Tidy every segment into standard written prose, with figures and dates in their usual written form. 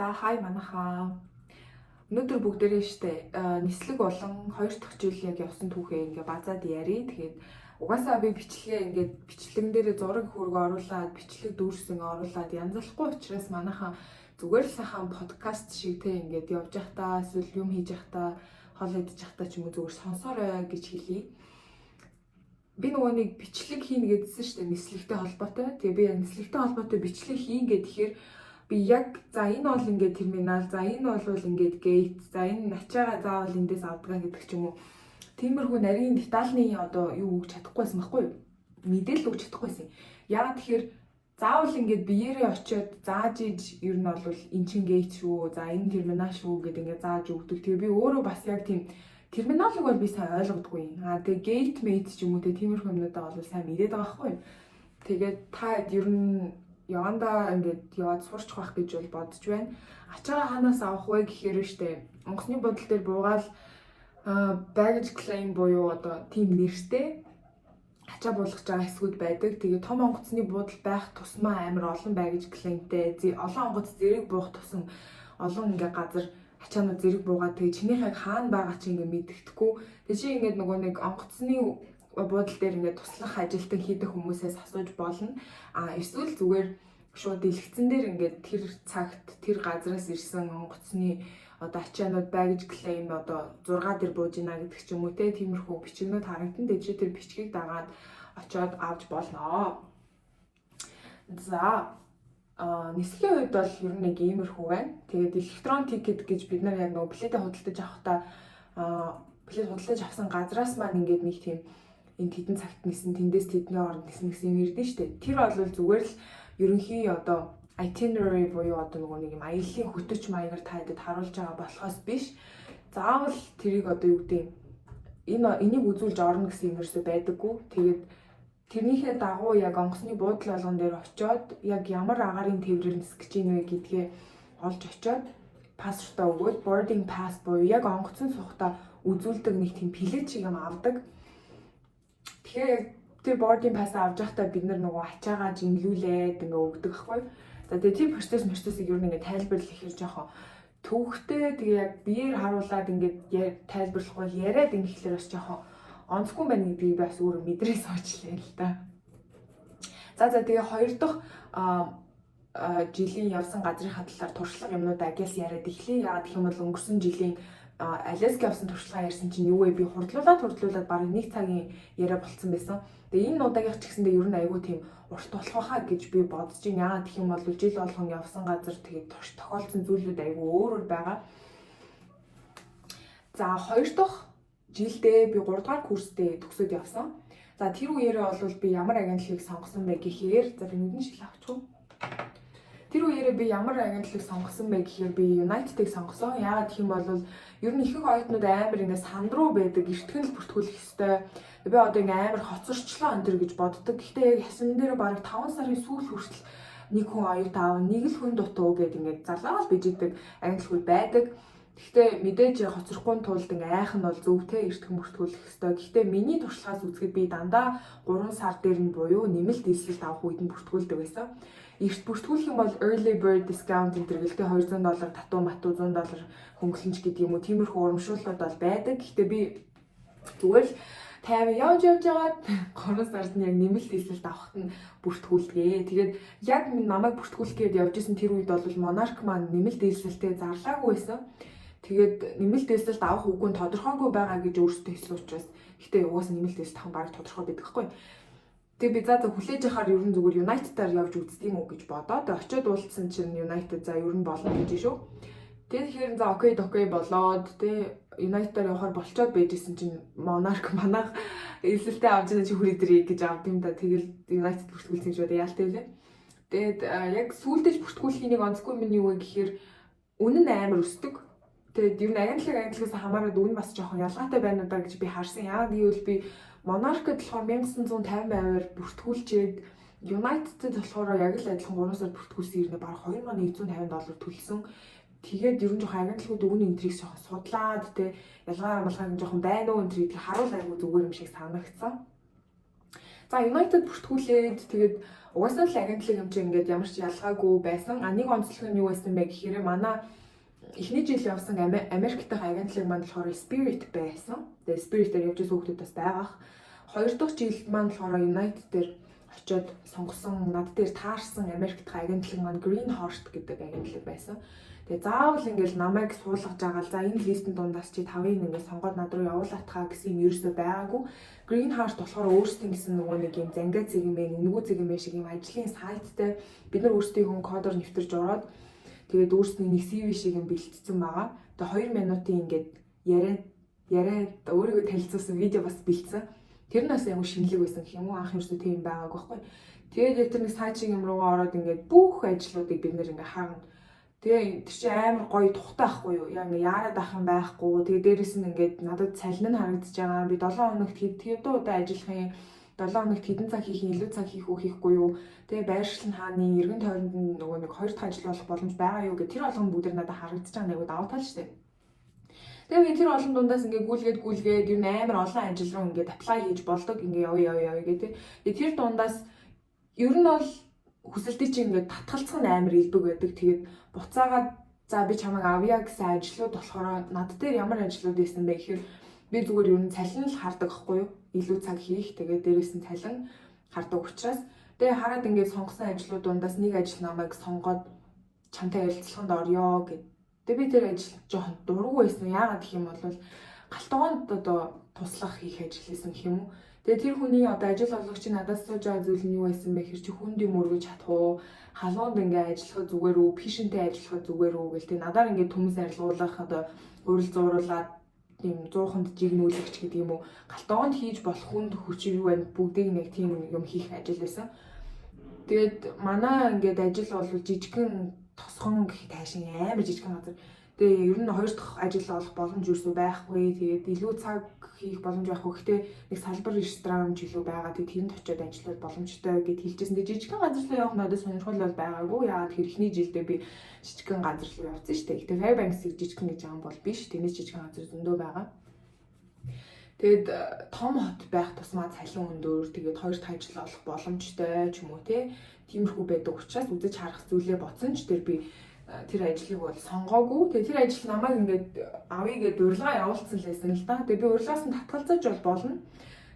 За хай манайхаа. Өнөөдөр бүгдээрээ штэ нислэг болон 2 дахь жил яг явсан түүхээ ингээ базаад ярий. Тэгээд угаасаа би бичлэгээ ингээд бичлэгэн дээр зураг хөргө оруулаад бичлэг дүүрсэн оруулаад янзлахгүй учраас манайхаа зүгээр л сайхан подкаст шиг те ингээд явж байхдаа эсвэл юм хийж байхдаа хоол идэж байхдаа ч юм уу зүгээр сонсоорой гэж хэлье. Би нөгөө нэг бичлэг хийнэ гэдсэн штэ нислэгтэй холбоотой. Тэгээ би яг нислэгтэй холбоотой бичлэг хийн гэхээр би яг за энэ бол ингээд терминал, за энэ бол ингээд гейт, за энэ ачаага заавал эндээс авдгаа гэдэг ч юм уу. Тиймэрхүү нарийн детальны одоо юу өгч чадахгүйсэн байхгүй юу? Мэдээлэл өгч чадахгүйсэн. Яагаад тэгэхээр заавал ингээд биеэрээ очиод зааж иж ер нь бол эн чин гейт шүү, за энэ терминал шүү гэдэг ингээд зааж өгдөг. Тэгээ би өөрөө бас яг тийм терминалыг бол би сайн ойлгодгүй. Тэгээ гейт мейт ч юм уу тиймэрхүү юмнуудаа бол сайн мэдээд байгаа байхгүй юу? Тэгээд та ер нь явандаа ингээд яваад сурч байх гэж бол бодож байна. Ачаага ханаас авах вэ гэхээр штэ онгоцны бодол дээр буугаал baggage claim буюу одоо тийм нэртэй ачаа буулгаж байгаа хэсгүүд байдаг. Тэгээ том онгоцны буудал байх тусмаа амар олон baggage claimтэй олон онгоц зэрэг буух тусам олон ингээ газар ачаанууд зэрэг буугаад тэгээ чинийхээ хаана байгаа чи ингээ мэддэхгүй. Тэгээ чи ингээд нөгөө нэг онгоцны буудал дээр ингээд туслах ажилтан хийдэг хүмүүсээс асууж болно. Эсвэл зүгээр шууд дэлгэцэн дээр ингээд тэр цагт тэр газраас ирсэн онгоцны одоо ачаанууд baggage claim одоо 6 дээр бууж ийна гэдэг ч юм уу те тиймэрхүү бичгнүүд харагдан дэж тэр бичгийг дагаад очиод авч болно. За нислэгийн хувьд бол ер нь нэг иймэрхүү байна. Тэгээд электрон тикет гэж бид нар яг нөгөө билетээ худалдаж авахдаа билет худалдаж авсан газраас маань ингээд нэг тийм энэ хэдэн цагт нисэн тэндээс тэдний хооронд нисэн гэсэн юм ирдэ штэ. Тэр бол зүгээр л ерөнхий одоо itinerary буюу одоо нөгөө нэг юм аяллаа хөтөч маягаар та хэдэд харуулж байгаа болохоос биш. Заавал тэрийг одоо юу гэдэг энийг үзүүлж орно гэсэн юм ерөөсөй байдаггүй. Тэгээд тэрнийхээ дагуу яг онгоцны буудлын болгон дээр очиод яг ямар агарын тээврээр нисгэж ийн вэ гэдгээ олж очиод паспортаа өгөөд boarding pass буюу яг онгоцон сухта үзүүлдэг нэг тийм плэт шиг юм авдаг. Тэгэхээр тэр boarding pass авч байхдаа бид нар нөгөө ачаагаа жинглүүлээд ингээ өгдөг байхгүй. За тэгээ тийм процессыг ер нь ингээ тайлбарлах хэрэг жоохон төвхтэй тэгээ яг биеэр харуулад ингээ тайлбарлахгүй яриад ингэхлээр бас жоохон онцгүй байна гэдгийг бас өөрөө мэдрээ суучлаа л да. За тэгээ хоёр дахь жилийн явсан газрынхаа талаар туршлага юмнууд агаас яриад эхлэе. Яагаад гэх юм бол өнгөрсөн жилийн Аляска явсан туршлага ярьсан чинь юу вэ? Би хурдлуулад бараг 1 цагийн яриа болцсон байсан. Тэгээ энэ удаагийнх ч гэсэндээ ер нь айгүй тийм урт болох байхаа гэж би бодож байна. Яагаад гэх юм бол жил болгон явсан газар тэгээд тохиолдсон зүйлүүд айгүй өөр байгаа. За хоёр дахь жилдээ би 3 дугаар курстэй төгсөөд явсан. За тэр үеэрээ бол би ямар агентлагийг сонгосон бэ гэхээр за би нүдэн шил авчихв. Тэр үеэрээ би ямар агентлагийг сонгосон бэ гэхээр би United-ыг сонгосон. Яагаад гэх юм бол ер нь ихэнх оюутнууд амар ингэ санд руу байдаг, эртхэн л бүртгүүлэх ёстой. Би одоо ингэ амар хоцорчлоо энэ төр гэж боддог. Гэхдээ яг ясан дээр бараг 5 сарын сүүл хүртэл нэг хүн оюут аав, нэг л хүн дутуу гэдэг ингэ залгаал бижигдэг агентлагууд байдаг. Гэхдээ мэдээж хоцрохгүй тулд ингээ айх нь бол зөв те эртхэн бүртгүүлэх ёстой. Гэхдээ миний туршлагаас үзэхэд би дандаа 3 сар дээр нь буюу нэмэлт дийсэлт авах үед нь бүртгүүлдэг байсан. Эрт бүртгүүлэх юм бол early bird discount энэ төрөлтэй $200 татуу матуу $100 хөнгөлөмж гэдэг юм уу тиймэрхүү урамшууллууд бол байдаг. Гэхдээ би зүгээр л тайван явж байгаад 3 сард нь яг нэмэлт дийсэлт авахт нь бүртгүүлдэг. Тэгээд яг намайг бүртгүүлэх гээд явж исэн тэр үед бол Monarch маань нэмэлт дийсэлтээ зарлаагүй байсан. Тэгээд нэмэлт дийсэлт авах үгүй нь тодорхойгүй байгаа гэж өөртөө хэлсэн учраас гэхдээ угаасаа нэмэлт дийсэлт авах баг тодорхой байдаг хгүй. Тэгээ би за хүлээж авахаар ер нь зүгээр United-аар явж үздэг юм уу гэж бодоод очиод уулзсан чинь United за ер нь болно гэж шүү. Тэгэхээр за окей болоод тэ United-аар явахаар болцоод байжсэн чинь Monarch манайх эсэлтээ авч яана чи хүрээдрээ гэж авд юм да. Тэгэл United бүртгүүлсэн шүү дээ яалтай үлээ. Тэгээд яг сүүлдэж бүртгүүлэх нэг онцгүй юм юу вэ гэхээр үнэн амар өсдөг. Тэгээд ер нь агентлагаас хамаарат үн бас жоохон ялгаатай байна удаа гэж би харсан. Яагаад гэвэл би Monarch-д болохоор 1950-аар бүртгүүлчээд United-д болохоор яг л адилхан 3 сар бүртгүүлсэн ирнэ баг $2150 төлсөн. Тэгээд ер нь жоохон агентлагууд өгнө энтрийг жоохон судлаад тэ ялгаа малгайг жоохон байна уу энтрийг харуул айгу зүгээр юм шиг санагдсан. За United бүртгүүлээд тэгээд угаасаа л агентлаг юм чи ингээд ямар ч ялгаагүй байсан. Нэг онцлог нь юу байсан бэ гэхээр манай эхний жил явсан Америк дахь агентлаг маань болохоор Spirit байсан. Тэгээд Spirit-ээр явж байгаа хүмүүс бас байгаах. Хоёр дахь жилд маань болохоор United дээр очиод сонгосон, над дээр таарсан Америк дахь агентлаг маань Greenhorst гэдэг агентлаг байсан. Тэгээ заавал ингээл намайг суулгаж байгаа л за энэ листийн дундаас чи 5-ыг ингээд сонгоод над руу явуулах таа гэсэн юм ерөөсөө байгаагүй. Greenhorst болохоор өөрсдийн гэсэн нөгөө нэг юм зангиа зэг юм бэ, өнгөө зэг юм бэ шиг юм ажлын сайттай бид нар өөрсдийнхөө кодоор нэвтэрж ороод тэгээд өөрсдийн нэг CV шиг юм бэлтцсэн байгаа. Тэгээ 2 минутын ингээд яриад өөрийгөө танилцуулсан видео бас бэлдсэн. Тэр нь бас яг шинэлэг байсан гэх юм уу, анх ерөөсөө тийм байгаагүй байхгүй. Тэгээд яг тэр нэг сайт шиг юм руугаа ороод ингээд бүх ажлуудыг бид нэр ингээд харна. Тэгээ тэр чинь амар гоё тухтай ахгүй юу? Яг ингээ яарад ах юм байхгүй. Тэгээ дээрэс нь ингээд надад цалин нь харагдаж байгаа. Би 7 хоногт хэдэн удаа ажиллах юм? 7 хоногт хэдэн цаг хийх юм? Илүү цаг хийх үү хийхгүй юу? Тэгээ байршил нь хааны, эргэн тойронд нь нөгөө нэг 2 дахь ажил болох боломж байгаа юу гэх тэр болгон бүгд надад харагдаж байгаа нэг давуу тал шүү дээ. Тэгээ би тэр олон дундаас ингээ гүйлгээд юу амар олон ажил руу ингээ apply хийж болдог. Ингээ явъя гэдэг. Тэгээ тэр дундаас ер нь бол хүсэлтийг чи ингээд татгалцах нь амар илбэг байдаг. Тэгээд буцаагаад за би чамайг авъя гэсэн ажлууд болохоор над дээр ямар ажлууд байсан бэ гэхээр би зүгээр ер нь цалин л хардаг байхгүй юу? Илүү цаг хийх. Тэгээд дээрээс нь цалин хардаг учраас тэгээ хараад ингээд сонгосон ажлууд дундаас нэг ажил намайг сонгоод чамтай ярилцлаганд орё гэд. Тэгээ би тэр ажил жоохон дургүй байсан. Яагаад гэх юм бол галтгоонд одоо туслах хийх ажил байсан гэх юм уу? Тэгээ тэр хүний одоо ажил олгогч надаас сууж байгаа зүйл нь юу байсан бэ гэхээр чи хүнд юм өргөж чадах уу? Халуунд ингээ ажиллахад зүгээр үү? Пишэнтэй ажиллахад зүгээр үү гэл тэг надаар ингээ төмс арилгуулах одоо урил зууруулаад тийм 100-нд жигнүүлэгч гэдэг юм уу? Галтгоонд хийж болох хүнд хүч юу вэ? Бүгдийг нэг тийм юм хийх ажил байсан. Тэгээд манай ингээд ажил бол жижигхэн тосхон гэх таашин амар жижигхэн газар. Тэгээ ер нь 2 дахь ажил олох боломж юусэн байхгүй. Тэгээд илүү цаг хийх боломж байхгүй. Гэхдээ нэг салбар ресторан жилүү байгаа. Тэгээд тэнд очиод ажиллах боломжтой гэд хэлжсэн. Тэгээд жижигхэн газар руу явах надад сонирхол бол байгаагүй. Яагаад тэр ихний жилдээ би жижигхэн газар руу явсан шүү дээ. Тэгээд Fairbanks-ийг жижигхэн гэж байгаа юм бол биш. Тэнэс жижигхэн газар зөндөө байгаа. Тэгээд том хот байх тусмаа цалин өндөр. Тэгээд 2 дахь ажил олох боломжтой ч юм уу тиймэрхүү байдаг учраас үзэж харах зүйлээ бодсон ч тэр би тэр ажлыг бол сонгоогүй. Тэгээ тэр ажил намайг ингээд авъя гэд урилга явуулсан л байсан л да. Тэгээ би урилгаас нь татгалзаж бол болно.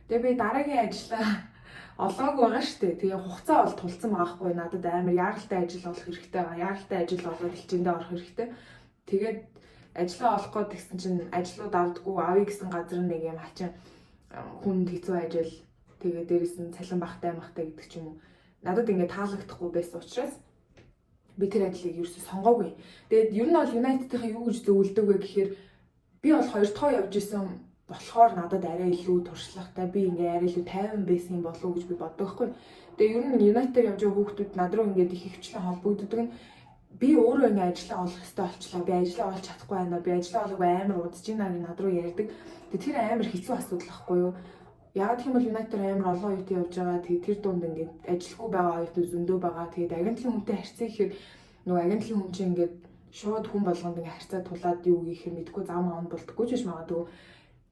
Тэгээ би дараагийн ажлаа олоогүй байгаа шүү дээ. Тэгээ хугацаа бол тулцсан байгаа хгүй. Надад амар яаралтай ажил олох хэрэгтэй байгаа. Яаралтай ажил олоод хилчэндээ орох хэрэгтэй. Тэгээд ажлаа олох гээд тэгсэн чинь ажлууд авдаггүй авъя гэсэн газар нэг юм хачин хүнд хэцүү ажил. Тэгээ дээрэс нь цалин багтай гэдэг ч юм уу. Надад ингээд таалагдахгүй байсан учраас би тэр ажлыг ерөөсөй сонгоогүй. Тэгээд ер нь бол United-ийн юу гэж зөвлөдөг вэ гэхээр би бол 2 дахь явж исэн болохоор надад арай илүү туршлагатай би ингээ арай илүү тайван байсан юм болов уу гэж би боддог хгүй. Тэгээд ер нь United-ээр явж байгаа хүүхдүүд над руу ингээд их хөвчлэн холбогддог нь би өөрөө ингээ ажлаа олох хэрэгтэй болчлаа. Би ажлаа олж чадахгүй байна. Би ажлаа олоогүй амар удаж байна гэж над руу ярьдаг. Тэгээд тэр амар хэцүү асуудал ахгүй юу? Яг тийм бол United амар олон оюутан явж байгаа. Тэгээд тэр дунд ингээд ажилгүй байгаа оюутан зөндөө байгаа. Тэгээд агентлагийн хүнтэй харьцах гэхээр нөгөө агентлагийн хүн чинь ингээд шууд хүн болгонд ингээд харьцаа тулаад юу гэхээр мэдгүй зам аавн болдоггүй ч биш магадгүй.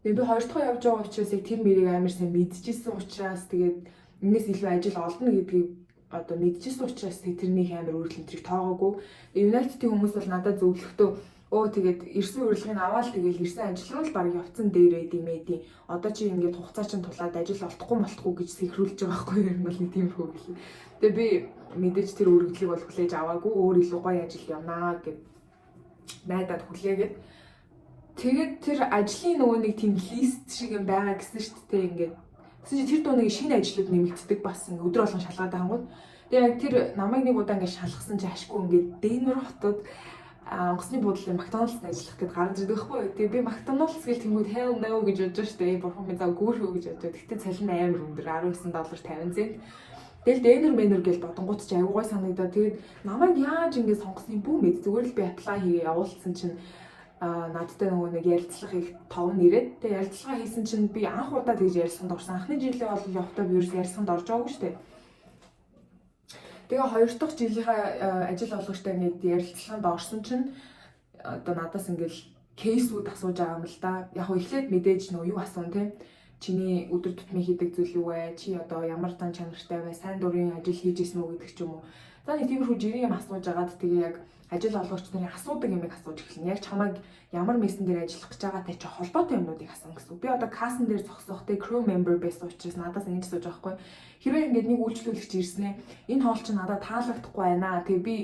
Тэгээд би 2 дахь явж байгаа учраас яг тэр мэрийг амар сайн мэдчихсэн учраас тэгээд энэс илүү ажил олно гэдгийг одоо мэдчихсэн учраас тэрнийг амар үргэлж энтрийг тоогоогүй. United-ийн хүмүүс бол надад зөвлөхдөө тэгээд ирсэн урилгыг аваад тэгээд ирсэн ажил руу л баг явцсан дээрээ димэди. Одоо чи ингээд хугацаа чинь тулаад ажил олдохгүй гэж сэхрүүлж байгаа байхгүй юм бол нэг тиймэрхүү гэх. Тэгээд би мэдээж тэр үргэлжлэлийг бол хүлээж аваагүй. Өөр илүү гоё ажил явнаа гэд найдаад хүлээгээд тэгээд тэр ажлын нөгөө нэг тийм лист шиг юм байгаа гэсэн шүү дээ ингээд. Тэгсэн чи тэр дуу нэг шинэ ажлууд нэмэгддэг бас ингээд өдөр болгон шалгаад байгаа юм. Тэгээд яг тэр намайг нэг удаа ингээд шалгасан чи ашгүй ингээд Денвер хотод онгоцны буудлын McDonald's ажиллах гэдээ гарч ирдэг байхгүй. Тэгээ би McDonald's гэл тэнгууд hell no гэж бодож штэ. Бурхан минь заа гүүрхүү гэж бодож. Тэгтээ цалин амар өндөр $19.50. Тэгэл Denver гэл бодонгууд ч аюу гой санагдаа. Тэгээд намайг яаж ингэ сонгосныг бүү мэд. Зүгээр л би apply хийгээ явуулсан чинь надтай нөгөө нэг ярилцлага их товн ирээд. Тэгээ ярилцлага хийсэн чинь би анх удаа тэгж ярилцсанд орсон. Анхны жилээ бол явтаа би ерөөс ярилцсанд орж байгаагүй штэ. Тэгээ 2 дахь жилийнхаа ажил олгогчтой нэг ярилцлаганд орсон чинь одоо надаас ингээл кейсүүд асууж байгаа юм л да. Яг хөө эхлээд мэдээж нөгөө юу асуун те. чиний өдөр тутмын хийдэг зүйл юу вэ? Чи одоо ямар дан чанартай вэ? Сайн дурын ажил хийж исэн үү гэдэг ч юм уу. За нэг тиймэрхүү жирийн юм асууж агаад тэгээ яг ажил олгогч нарын асуудаг юмыг асууж эхэлнэ. Яг чамайг ямар мессен дээр ажиллах гэж байгаатай чи холбоотой юмнуудыг асууна гэсэн. Би одоо касн дээр зогсохтой crew member байсан учраас надаас ингэж асууж байгаа хгүй. Хэрвээ ингээд нэг үйлчлүүлэгч ирсэн ээ. Энэ хоол чи надад таалагдахгүй байна. Тэгээ би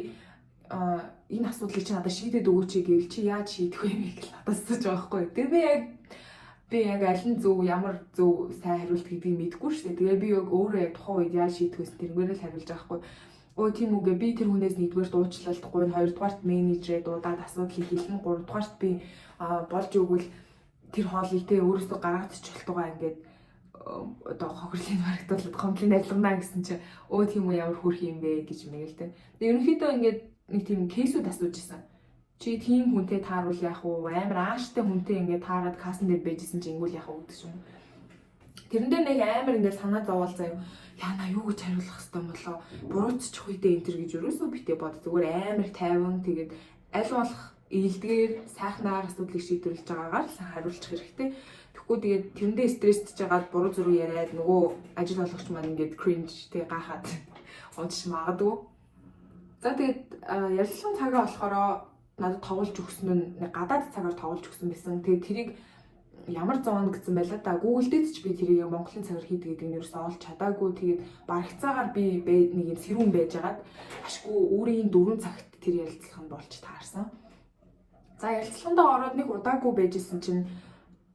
энэ асуудлыг чи надад шийдээд өгөөч гэвэл чи яаж шийдэх вэ гэж надаас асууж байгаа хгүй. Тэгээ би яг аль нь зөв ямар зөв сайн хариулт гэдгийг мэдэхгүй шүү дээ. Тэгээ би яг өөрөө яг тухайн үед яаж шийдэх вэ тэрнгээр л хариулж байгаа хгүй. Өө тийм үгээ би тэр хүнээс нэгдүгээр дуучлалтгүй, хоёрдугаарт менежерээ дуудаад асуудлыг хэлнэ, гуравдугаарт би болж өгвөл тэр хоолыг тэ өөрөөсөө гаргачих болтугай ингээд одоо хохирлын барагдуулаад комплин ажиллана гэсэн чи өө тийм үү ямар хөрх юм бэ гэж мэгэл тэ. Ерөнхийдөө ингээд нэг тийм кейсүүд асууж исэн. Чи тийм хүнтэй тааруул яах вэ? Амар ааштай хүнтэй ингээд таарад касн дээр байжсэн чи ингүүл яах вэ гэдэг юм. Тэрэн дээр нэг амар ингээд санаа зовоол заяа. Яна юу гэж хариулах хэвээр болоо. Буруутчих үедээ энэ төр гэж юусоо битээ бод. Зүгээр амар тайван тэгээд аль болох ийдгээр сайхнаар асуудлыг шийдвэрлэж байгаагаар л хариулчих хэрэгтэй. Тэгэхгүй тэгээд тэрэндээ стрессдж жагаад буруу зүрх яриад нөгөө ажил олгогч маань ингээд cringe тэг гахаад уншиж магадгүй. За тэгээд ярилцлагын цагаа болохоор надад тоглож өгсөн нь гадаад цагаар тоглож өгсөн байсан. Тэгээд тэрийг ямар зоонд гэсэн байлаа да. Google дээр ч би тэрийг Монголын цагаар хийдэг гэдэг нь ерөөсөө олж чадаагүй. Тэгээд барагцаагаар би нэг юм сэрүүн байжгаад ашгүй өөрийн 4 цагт тэр ярилцлага нь болж таарсан. За ярилцлагандаа ороод нэг удаагүй байжсэн чинь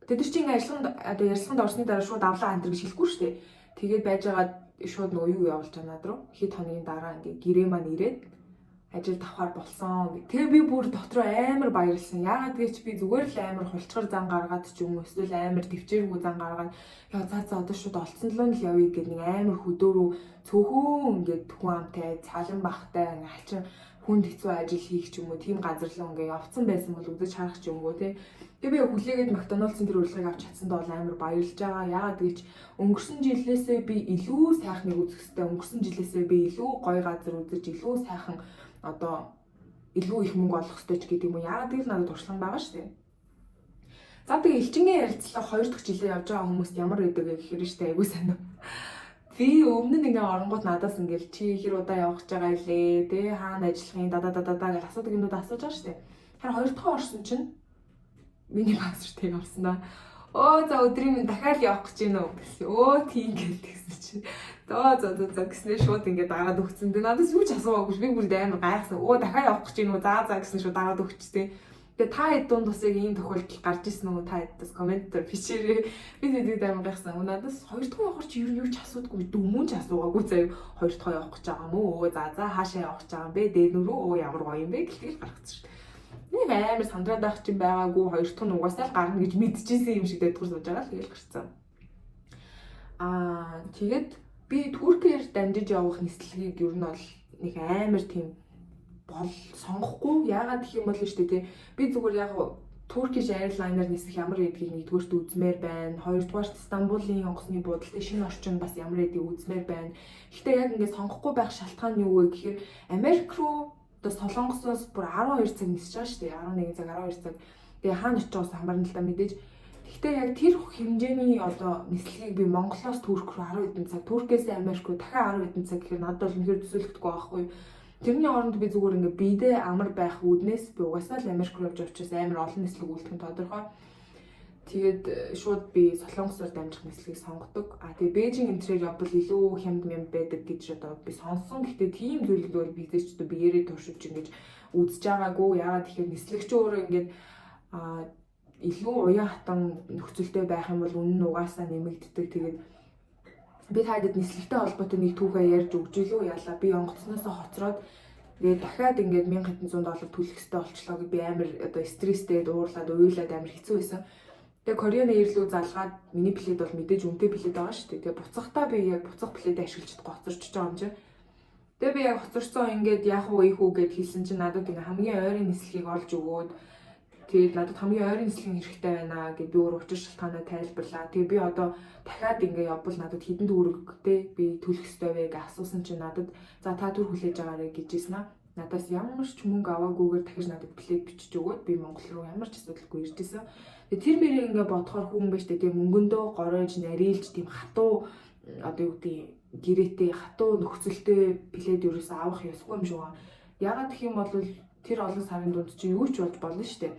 тэд чинь ярилцлаганд орсны дараа шууд авлаа антер гэж хэлэхгүй шүү дээ. Тэгээд байжгаад шууд нөгөө юу явуулж байгаа над руу. Хэд хоногийн дараа ингээ гэрээ маань ирээд ажил давхаар болсон. Тэгээ би бүр дотроо амар баярлсан. Яагаад гэвэл би зүгээр л амар хулчгаар зан гаргаад ч юм уу эсвэл амар төвчээргүй зан гаргаад яа за одоо шууд олцсон л нь л явъя гэдэг нэг амар хөдөөрөө цөөхөн ингээд хүн амтай цалин бахтай хачин хүнд хэцүү ажил хийх ч юм уу тийм газар л ингээ явцсан байсан бол үзэж харах ч юм уу тий. Тэгээ би хүлээгээд Макдоналдсын тэр урилгыг авч чадсандаа бол амар баярлж байгаа. Яагаад гэвэл өнгөрсөн жилээсээ би илүү сайхныг үзэх хэрэгтэй. Өнгөрсөн жилээсээ би илүү гоё газар үзэж илүү сайхан одоо илүү их мөнгө олох хэрэгтэй ч гэдэг юм уу. Яагаад гэвэл надад туршлага байгаа шүү дээ. За тэгээ элчингийн ярилцлага 2 дахь жилээ явж байгаа хүмүүст ямар байдаг вэ гэхээр шүү дээ. Айгуу сайн уу. Би өмнө нь ингээ оронгууд надаас ингээл чи хэр удаа явах гэж байгаа илээ тий хаана ажиллахын дадададаа гэж асуудаг юмнууд асууж байгаа шүү дээ. Харин 2 дахь орсон чинь миний пассвортыг авсан да. Оо за өдрийн минь дахиад явах гэж байна уу гэсэн. Өө тийм гэлтгсэн чинь. За гэснээр шууд ингээд дараад өгсөн. Тэгээ надаас юу ч асуугаагүй. Би бүр амар гайхсан. Өө дахиад явах гэж байна уу? За гэсэн шууд дараад өгчтэй. Тэгээ та хэд дунд бас яг ийм тохиолдол гарч ирсэн үү? Та хэдээс комментээр бичээрэй. Би тэдэд амар гайхсан. Надаас 2 дахь явахар чи юу ч асуудаггүй. Дөрмөн ч асуугаагүй заяа. 2 дахь явах гэж байгаа юм уу? Өө за хаашаа явах гэж байгаа юм бэ? Дээрнүрөө өө ямар гоё юм бэ гэлтэл гаргацсан шүү дээ. Нэг амар сандраад байх чинь байгаагүй 2 дахь нь угаасаа л гарна гэж мэдчихсэн юм шиг дэдгүр сууж байгаа л тэгэл гарцсан. Тэгээд би Туркээр дамжиж явах нислэгийг ер нь бол нэг амар тийм бол сонгохгүй. Яагаад гэх юм бол шүү дээ тий. Би зүгээр яг Turkish Airlines-аар нислэх ямар гэдгийг нэгдүгээрт үзмээр байна. Хоёрдугаарт Стамбулын онгоцны буудалтай шинэ орчин бас ямар гэдгийг үзмээр байна. Гэхдээ яг ингээд сонгохгүй байх шалтгаан юу вэ гэхээр Америк руу одоо Солонгосоос бүр 12 цаг нисэж байгаа шүү дээ. 11 цаг 12 цаг. Тэгээ хаана очиос хамаарна л та мэдээж. Гэхдээ яг тэр хэмжээний одоо нислэгийг би Монголоос Турк руу 10 хэдэн цаг, Туркээс Америк руу дахиад 10 хэдэн цаг гэхээр надад бол үнэхээр төсөөлөгдөхгүй байхгүй. Тэрний оронд би зүгээр ингээ бидээ амар байх үүднээс би угаасаа л Америк руу явж учраас амар олон нислэг үлдэх нь тодорхой. Тэгээд шууд би Солонгосоор дамжих нислэгийг сонгодог. Тэгээ Бээжин энтрээр явбал илүү хямд мям байдаг гэж одоо би сонссон. Гэхдээ тийм зүйлүүд бол би зээч одоо биеэрээ туршиж ингэж үзэж байгаагүй. Яагаад тэгэхээр нислэгч өөрөө ингээд илүү уян хатан нөхцөлтэй байх юм бол үнэн нь угаасаа нэмэгддэг. Тэгээд би таагаад нислэгтэй холбоотой нэг түүхээ ярьж өгч илүү яалаа. Би онгоцноосоо хоцроод тэгээд дахиад ингээд $1700 төлөх хэрэгтэй болчлоо гэж би амар одоо стресстэй дуурлаад уйлаад амар хэцүү байсан. Тэгээ Кореаны ирлүү залгаад миний плед бол мэдээж үнэтэй плед байгаа шүү дээ. Тэгээ буцахтаа би яг буцах пледээ ашиглаж чадахгүй хоцорч байгаа юм чинь. Тэгээ би яг хоцорсон ингээд яах вэ ийх үү гэд хэлсэн чинь надад ингээ хамгийн ойрын нислэгийг олж өгөөд тэгээд надад хамгийн ойрын нислэг хэрэгтэй байна гэд би өөр учир шалтгаанаа тайлбарлаа. Тэгээ би одоо дахиад ингээ явбал надад хэдэн төгрөгтэй би төлөх ёстой вэ гэж асуусан чинь надад за та төр хүлээж аваарай гэжсэн аа. надаас ямар ч мөнгө аваагүйгээр дахиж надад плед бичиж өгөөд би Монгол руу ямар ч асуудалгүй ирж исэн. Тэгээ тэр мэрийг ингээ бодохоор хүн байж тээ мөнгөндөө горойж нарилж тийм хатуу одоо юу гэдэг гэрээтэй хатуу нөхцөлтэй плед ерөөсөө авах ёсгүй юм шиг байна. Ягаад гэх юм бол тэр олон сарын дунд чи юу ч болж болно шүү дээ.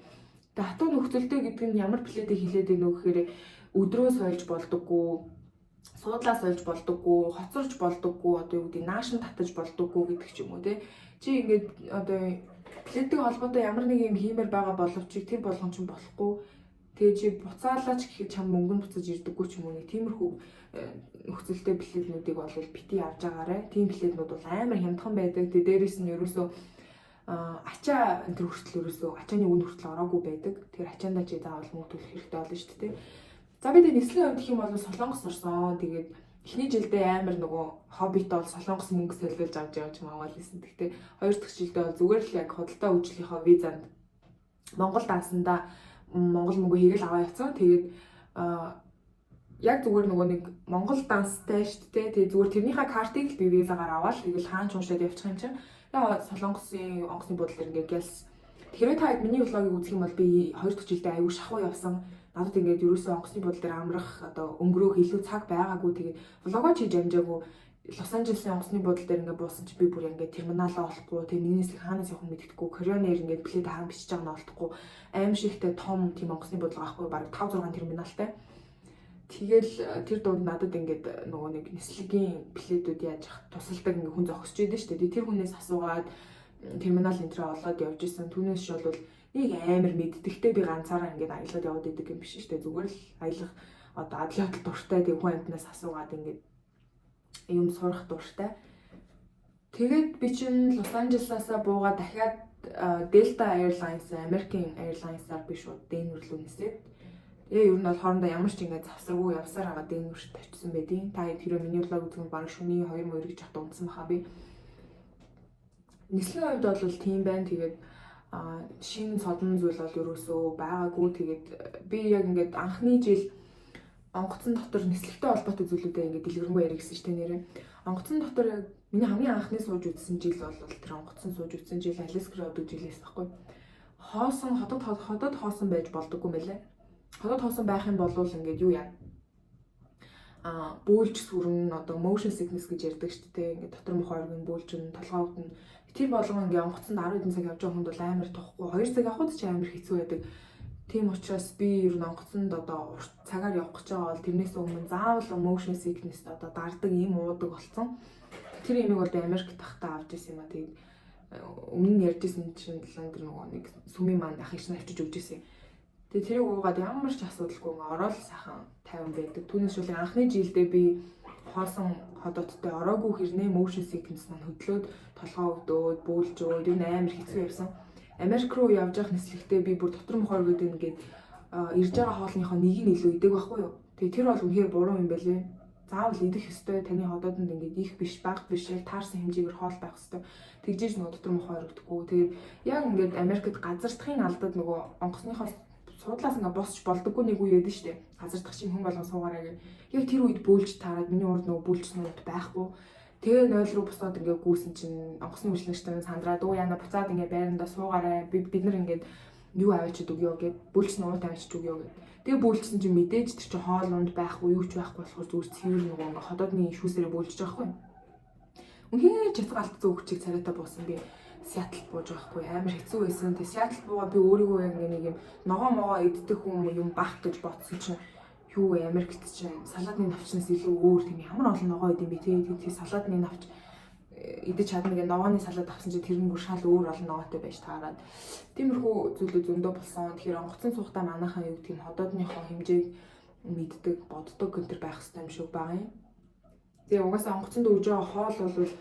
Тэгээ хатуу нөхцөлтэй гэдэг нь ямар пледийг хилээд байна вэ гэхээр өдрөө сольж болдоггүй, суудлаа сольж болдоггүй, хоцорж болдоггүй, одоо юу гэдэг наашин татаж болдоггүй гэдэг ч юм уу те. Чи ингээд одоо пледтэй холбоотой ямар нэг юм хиймээр байгаа боловч тэр болгон ч болохгүй. Тэгээ чи буцаалаач гэхэд чам мөнгө нь буцаж ирдэггүй ч юм уу нэг тиймэрхүү нөхцөлтэй пледнүүдийг бол бити авч байгаарэ. Тийм пледнүүд бол амар хямдхан байдаг. Тэгээ дээрээс нь ерөөсөө ачаа энэ төр хүртэл ерөөсөө ачааны үн хүртэл ороогүй байдаг. Тэр ачаандаа чи заавал мөнгө төлөх хэрэгтэй болно шүү дээ. За бид нислэгийн хувьд гэх юм бол Солонгос орсон. Тэгээд эхний жилдээ амар нөгөө хоббит бол Солонгос мөнгө солиулж авч явж мавал гэсэн. Гэхдээ хоёр дахь жилдээ бол зүгээр л яг худалдаа үйлчлэлийн визанд Монгол даасандаа Монгол мөнгө хийгээл аваа явцсан. Тэгээд яг зүгээр нөгөө нэг Монгол данстай шүү дээ. Тэгээд зүгээр тэрнийхээ картыг л би визагаар аваад тэгэл хаан чуушаад явчих юм чинь. Яг Солонгосын онгоцны бодол ингээд гэлс. Тэгэхээр та миний влогийг үзэх юм бол би хоёр дахь жилдээ аягүй шахуу явсан. Надад ингээд ерөөсөө онгоцны бодол дээр амрах одоо өнгөрөөх илүү цаг байгаагүй. Тэгээд влогоо хийж амжаагүй. Лос Анжелесийн онгоцны бодол дээр ингээд буусан чи би бүр ингээд терминалаа олохгүй. Тэгээд миний нэслэг хаанаас явах мэддэхгүй. Кореонер ингээд плед хаан бичиж байгаа нь олдохгүй. Аим шигтэй том тийм онгоцны бодол байхгүй баг 5 6 терминалтай. Тэгэл тэр дунд надад ингээд нөгөө нэг нэслэгийн пледүүд яаж тусалдаг ингээд хүн зогсож идэв шүү дээ. Тэр хүнээс асуугаад терминал энтрээ олоод явж исэн. Түүнээс бол нэг амар мэддэгтэй би ганцаараа ингээд аялаад яваад идэг юм биш шүү дээ. Зүгээр л аялах одоо адлаад дуртай тэг хүн амтнаас асуугаад ингээд юм сурах дуртай. Тэгээд би чинь Лос Анжелесаасаа буугаад дахиад Delta Airlines, American Airlines-аар би шууд Денвер руу нисээд. Тэгээ ер нь бол хоорондоо ямар ч ингээд завсаргүй явсаар байгаа Денверт тавьчихсан байдیں۔ Та тэр миний влог үзэх нь баг шөнийн 2 гэж чад унтсан баха би. Нислэгийн хувьд бол тийм байна. Тэгээд шинэ содон зүйл бол ерөөсөө байгаагүй. Тэгээд би яг ингээд анхны жил онгоцон дотор нислэгтэй холбоотой зүйлүүдээ ингээд дэлгэрэнгүй ярих гэсэн чинь нэрээ. Онгоцон дотор яг миний хамгийн анхны сууж үзсэн жил бол тэр онгоцон сууж үзсэн жил Алискрэ одог жилээс байхгүй. Хоосон хотод хоосон байж болдоггүй мэлээ. Хотод хоосон байх юм бол ингээд юу яа. Бөөлж сүрэн одоо motion sickness гэж ярьдаг шүү дээ. Ингээд дотор мөх оргын бөөлжин толгоогд нь тэр болгон ингээд онгоцонд 10 хэдэн цаг явж байгаа хүнд бол амар тухгүй. 2 цаг явахд ч амар хэцүү байдаг. Тийм учраас би ер нь онгоцонд одоо урт цагаар явах гэж байгаа бол тэрнээс өмнө заавал motion sickness одоо дардаг юм уудаг болсон. Тэр имийг бол Америк тахтаа авч ирсэн юм а. Тэгээд өмнө нь ярьжсэн чинь тэр нөгөө нэг сүмийн маань ах иш навчиж өгч ирсэн. Тэгээ тэрийг уугаад ямар ч асуудалгүй ороод сайхан 50 байдаг. Түүнээс шул анхны жилдээ би хоосон ходоттой ороогүй хэрнээ motion sickness маань хөдлөөд толгоо өвдөөд бөөлжөөд энэ амар хэцүү явсан. Америк руу явж явах нислэгтээ би бүр дотор мохор гэдэг ингээд ирж байгаа хоолныхоо нэг нь илүү идэг байхгүй юу. Тэгээ тэр бол үнэхээр буруу юм байлээ. Заавал идэх ёстой таны ходоодонд ингээд их биш бага биш яг таарсан хэмжээгээр хоол байх ёстой. Тэгжээж нөгөө дотор мохор өргөдөггүй. Тэгээд яг ингээд Америкт газардахын алдад нөгөө онгоцныхоо суудлаас ингээ босч болдоггүй нэг үе ядэн штэ. Газардах чинь хүн болгон суугаараа гэх. Яг тэр үед бөөлж таарад миний урд нөгөө бөөлжсөн үед байхгүй. Тэгээ 0 руу босоод ингээ гүйсэн чинь онгоцны үйлчлэгчтэй сандраад өө яна буцаад ингээ байранда суугаараа бид нар ингээ юу аваачид өгөө гэд бөөлжсөн уут аваачид өгөө гэд. Тэгээ бөөлжсөн чинь мэдээж тэр чинь хоол унд байхгүй юу ч байхгүй болохоор зүгээр цэвэр нөгөө ингээ ходоодны шүүсээрээ бөөлжж байгаа хгүй. Үнхээр жацг алдсан өгчийг царайтай буусан би. Сиатл бууж байхгүй амар хэцүү байсан. Тэг Сиатл буугаа би өөрийгөө яг нэг юм ногоо иддэг хүн юм бах гэж бодсон чинь юу Америкт чинь салаадны навчнаас илүү өөр тийм ямар олон ногоо идэм бэ тий салаадны навч идэж чадна гэх ногооны салаад авсан чинь тэр нь бүр шал өөр олон ногоотой байж таарад. Тиймэрхүү зүйлүүд зөндөө болсон. Тэгэхээр онгоцон сухтаа манайхаа юу гэх юм ходоодныхоо хэмжээг мэддэг, боддог гэнтэр байх хэрэгтэй юм шиг байгаа юм. Тэгээ угаасаа онгоцонд өгж байгаа хоол бол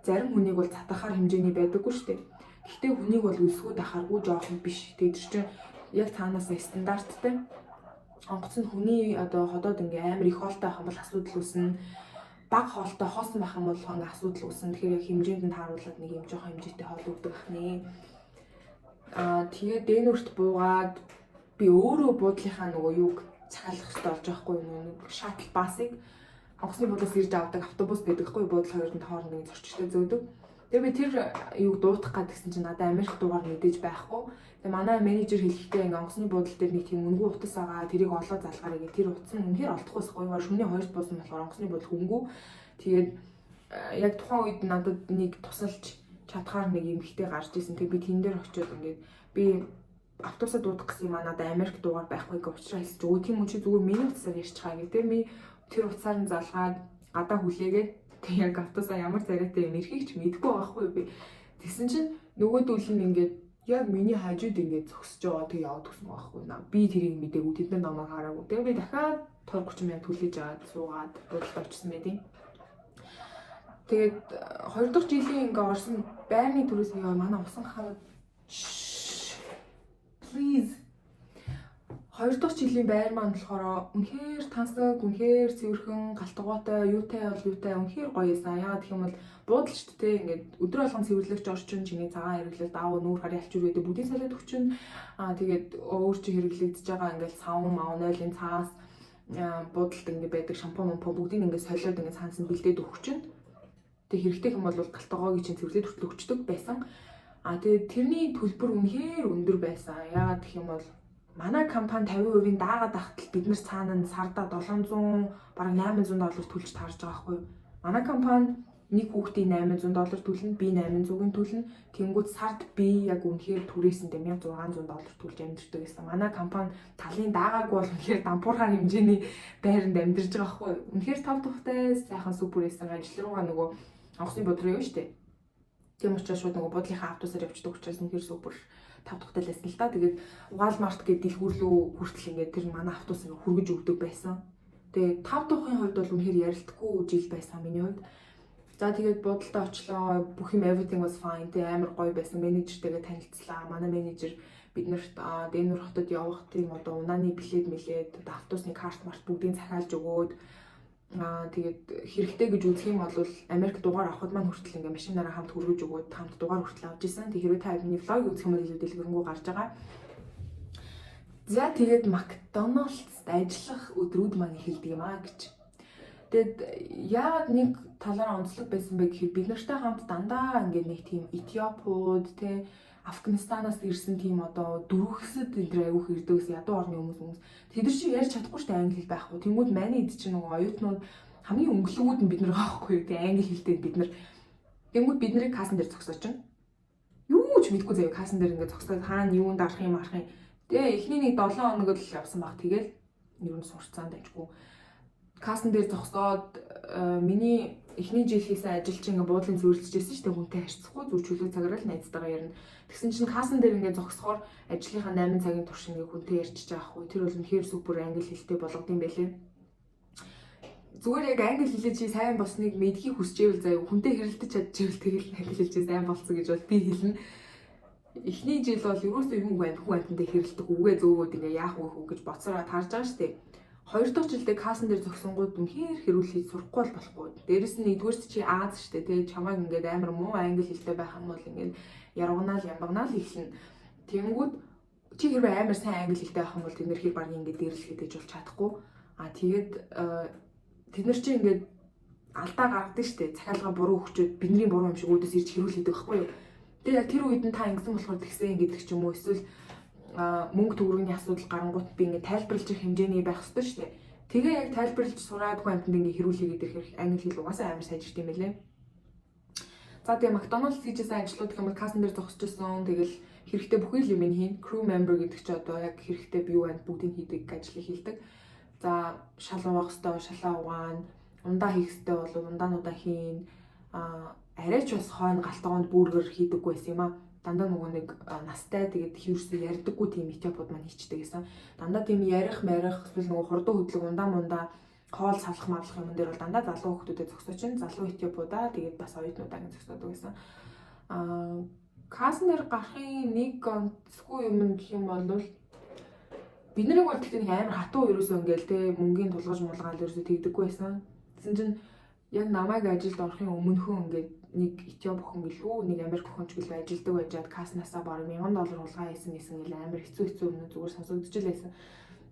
зарим хүнийг бол цатахаар хэмжээний байдаггүй шүү дээ. Гэхдээ хүнийг бол өсгөөд ахааргүй жоохон биш. Тэгээд чинь яг цаанаас стандарттай. Онгоцонд хүний одоо ходоод ингээ амар их хоолтой байх юм бол асуудал үүснэ. Бага хоолтой хоосон байх юм бол ингээ асуудал үүснэ. Тэгэхээр яг хэмжээнд нь тааруулаад нэг юм жоохон хэмжээтэй хоол өгдөг ахны. Тэгээд Денверт буугаад би өөрөө буудлынхаа нөгөө юуг цахиалах хэрэгтэй болж байгаа хгүй нэг шаттл басыг онгоцны бодлоос ирж авдаг автобус гэдэг хгүй буудлын хоёрын хооронд нэг зорчигтой зөөдөг. Тэгээ би тэр юг дуутах гэдгсэн чинь надад Америк дугаар мэдээж байхгүй. Тэгээ манай менежер хэлэхдээ ингээ онгоцны буудлын дээр нэг тийм үнгүй утас байгаа. Тэрийг олоод залгаарай гэх. Тэр утас нь үнэхээр олдохгүй байхгүй. Шөнийн 2-т буусан болохоор онгоцны буудлын үнгүй. Тэгээд яг тухайн үед надад нэг тусалж чадхаар нэг эмхтэй гарч ирсэн. Тэгээ би тэн дээр очиод ингээд би автобусаа дуудах гэсэн юм надад Америк дугаар байхгүй гэж уучраа хэлж өгөө. Тийм үн чи зүгээр миний утасаар ярьж байгаа гэдэг. Би тэр утасаар нь залгаад гадаа хүлээгээд тэг яг автобусаа ямар царайтай юм эрхийг ч мэдэхгүй байхгүй би. Тэгсэн чинь нөгөөдөл нь ингээд яг миний хажууд ингээд зогсож байгаа тэг яваад гисэн байхгүй наа. Би тэрийг мэдээгүй тэд нар намайг хараагүй. Тэгээ би дахиад 20-30 минут хүлээж аваад суугаад буудалд очсон байдیں۔ Тэгээд 2 дахь жилийн ингээ орсон байрны түрээс яа манай усан хаваад please 2 дахь жилийн байр маань болохоор үнэхээр тансаг, үнэхээр цэвэрхэн, галтгоотой, юутай бол юутай үнэхээр гоё эсэн. Яагаад гэх юм бол буудал шүү дээ. Ингээд өдөр болгон цэвэрлэгч орчин, чиний цагаан хэрэглэл, даав нүүр харьяа алчур гэдэг бүгдийн солиод өгчин. Тэгээд өөр чи хэрэглэгдэж байгаа ингээд савн, маунолын цаас, буудалд ингээд байдаг шампунь, бүгдийг ингээд солиод ингээд цаанаас нь бэлдээд өгчин. Тэг хэрэгтэй юм бол галтгоогийн чинь цэвэрлээд хүртэл өгчдөг байсан. Тэгээд тэрний төлбөр үнэхээр өндөр байсан. Яагаад гэх юм бол манай компани 50% даагаад ахтал бид нар цаана нь сарда 700 бараг $800 төлж таарж байгаа байхгүй юу. Манай компани нэг хүүхдийн $800 төлнө, би 800-ын төлнө. Тэнгүүд сард би яг үнэхээр түрээсэндээ $1600 төлж амьдэрдэг гэсэн. Манай компани талын даагаагүй бол үнэхээр дампуурхаар хэмжээний байранд амьдарч байгаа байхгүй юу. Үнэхээр тав тухтай сайхан супер эсэн ажил руугаа нөгөө онгоцны бодроо явна шүү дээ. Тийм учраас шууд нөгөө буудлынхаа автобусаар явчихдаг учраас үнэхээр супер тав тухтай лсэн л та. Тэгээд Walmart гэдэг дэлгүүрлөө хүртэл ингээд тэр манай автобусыг хүргэж өгдөг байсан. Тэгээд тав тухын хувьд бол үнэхээр ярилдаггүй жил байсан миний хувьд. За тэгээд буудалтай очлоо. Бүх юм everything was fine. Тэ амар гоё байсан. Менежертэйгээ танилцлаа. Манай менежер биднэрт Денвер хотод явах тийм одоо унааны билет мэлээд автобусны карт март бүгдийг захиалж өгөөд тэгээд хэрэгтэй гэж үзэх юм бол Америк дугаар авахд маань хүртэл ингээ машинаараа хамт хөргөж өгөөд хамт дугаар хүртэл авч ирсэн. Тэг хэрвээ та миний влог үзэх юм бол илүү дэлгэрэнгүй гарч байгаа. За тэгээд McDonald's ажиллах өдрүүд маань эхэлдэг юм аа гэж. Тэгэд яагаад нэг талаараа онцлог байсан бэ гэхээр бид нартай хамт дандаа ингээ нэг тийм Этиопууд те Афганистанаас ирсэн тийм одоо дөрвөсөд энэ айгүйх ирдэгс ядуу орны хүмүүс. Тэд нар чи ярьж чадахгүй шүү дээ англи хэл байхгүй. Тэнгүүд манай эд чинь нөгөө оюутнууд хамгийн өнгөлөвүүд нь бид нар байхгүй юу. Тэгээ англи хэлтэй бид нар. Тэнгүүд бид нарыг кассан дээр зогсооч чинь. Юу ч мэдгүй заяа кассан дээр ингээ зогсоод хаана юунд арах юм арах юм. Тэгээ эхний нэг 7 хоног л явсан баг. Тэгэл ер нь сурцсан дайггүй. Кассан дээр зогсоод миний эхний жил хийсэн ажил чинь ингээ буудлын зөвлөж ирсэн шүү дээ хүнтэй харьцахгүй зүр чөлөө цагаараа л найзтайгаа ярина. Тэгсэн чинь кассан дээр ингээ зогсохоор ажлынхаа 8 цагийн турш ингээ хүнтэй ярьчих жаахгүй. Тэр бол үнэхээр супер англи хэлтэй болгодсон байлээ. Зүгээр яг англи хэлээ чи сайн болсныг мэдхийг хүсчихвэл заяа хүнтэй хэрэлдэж чадчихвэл тэгэл англи хэлжээ сайн болсон гэж бол би хэлнэ. Эхний жил бол ерөөсөө юм хүн амьтантай хэрэлдэх үгээ зөөвөд ингээ яах вэ гэж боцороо таарж байгаа шүү дээ. 2 дахь жилдээ кассан дээр зогсонгууд үнэхээр хэрүүлхий сурахгүй болохгүй. Дээрэс нь нэгдүгээрт чи Аз штэ тэгээ чамайг ингээд амар муу англи хэлтэй байх юм бол ингээд яргунаал ямбагнаал ихлэн. Тэнгүүд чи хэрвээ амар сайн англи хэлтэй байх юм бол тэд нэр хэр баг ингээд дээрлэхэд гэж бол чадахгүй. Тэгээд тэд нар чи ингээд алдаа гаргадаг штэ. Захиалга буруу өгчөөд бидний буруу юм шиг үүдээс ирж хэрүүлээд байхгүй юу. Тэгээ яг тэр үед нь та ингэсэн болохоор тэгсэн гэдэг ч юм уу эсвэл мөнгө төгрөгийн асуудал гарангуут би ингээ тайлбарлаж ирэх хэмжээний байх ёстой шүү дээ. Тэгээ яг тайлбарлаж сураад хүн амтнд ингээ хэрүүлхий гэдэг хэрэг англи хэл угаасаа амар сайжирт юм байлээ. За тэгээ McDonald's хийжсэн ажлууд юм бол кассан дээр зогсчихсон. Тэгэл хэрэгтэй бүхий л юм хийн. Crew member гэдэг чи одоо яг хэрэгтэй би юу байна бүгдийг хийдэг ажлыг хийдэг. За шал угаах ёстой, шалаа угаана. Ундаа хийх ёстой бол ундаануудаа хийн. Арайч бас хойно галтгоонд бүргэр хийдэггүй байсан юм аа. Дандаа нөгөө нэг настай тэгээд хөрсөө ярьдаггүй тийм этиопууд маань хийчдэг гэсэн. Дандаа тийм ярих эсвэл нөгөө хурдан хөдлөг ундаа хоол салах мавлах юм дээр бол дандаа залуу хүмүүстэй зогсооч нь залуу этиопуудаа тэгээд бас оюутнуудаа ингэ зогсоодог гэсэн. Касн дээр гарахын нэг онцгүй юм гэх юм бол бид нарыг бол тэгтээ нэг амар хатуу ерөөсөө ингээл те мөнгөний тулгаж мулгаал ерөөсөө тэгдэггүй байсан. Тэгсэн чинь яг намайг ажилд орохын өмнөхөн ингээд нэг Этиоп охин гэлгүй нэг Америк охин ч гэлгүй ажилдаг байжгаад каснасаа бараг $1000 улгаа хийсэн гэл амар хэцүү өмнө зүгээр сонсогдчихл байсан.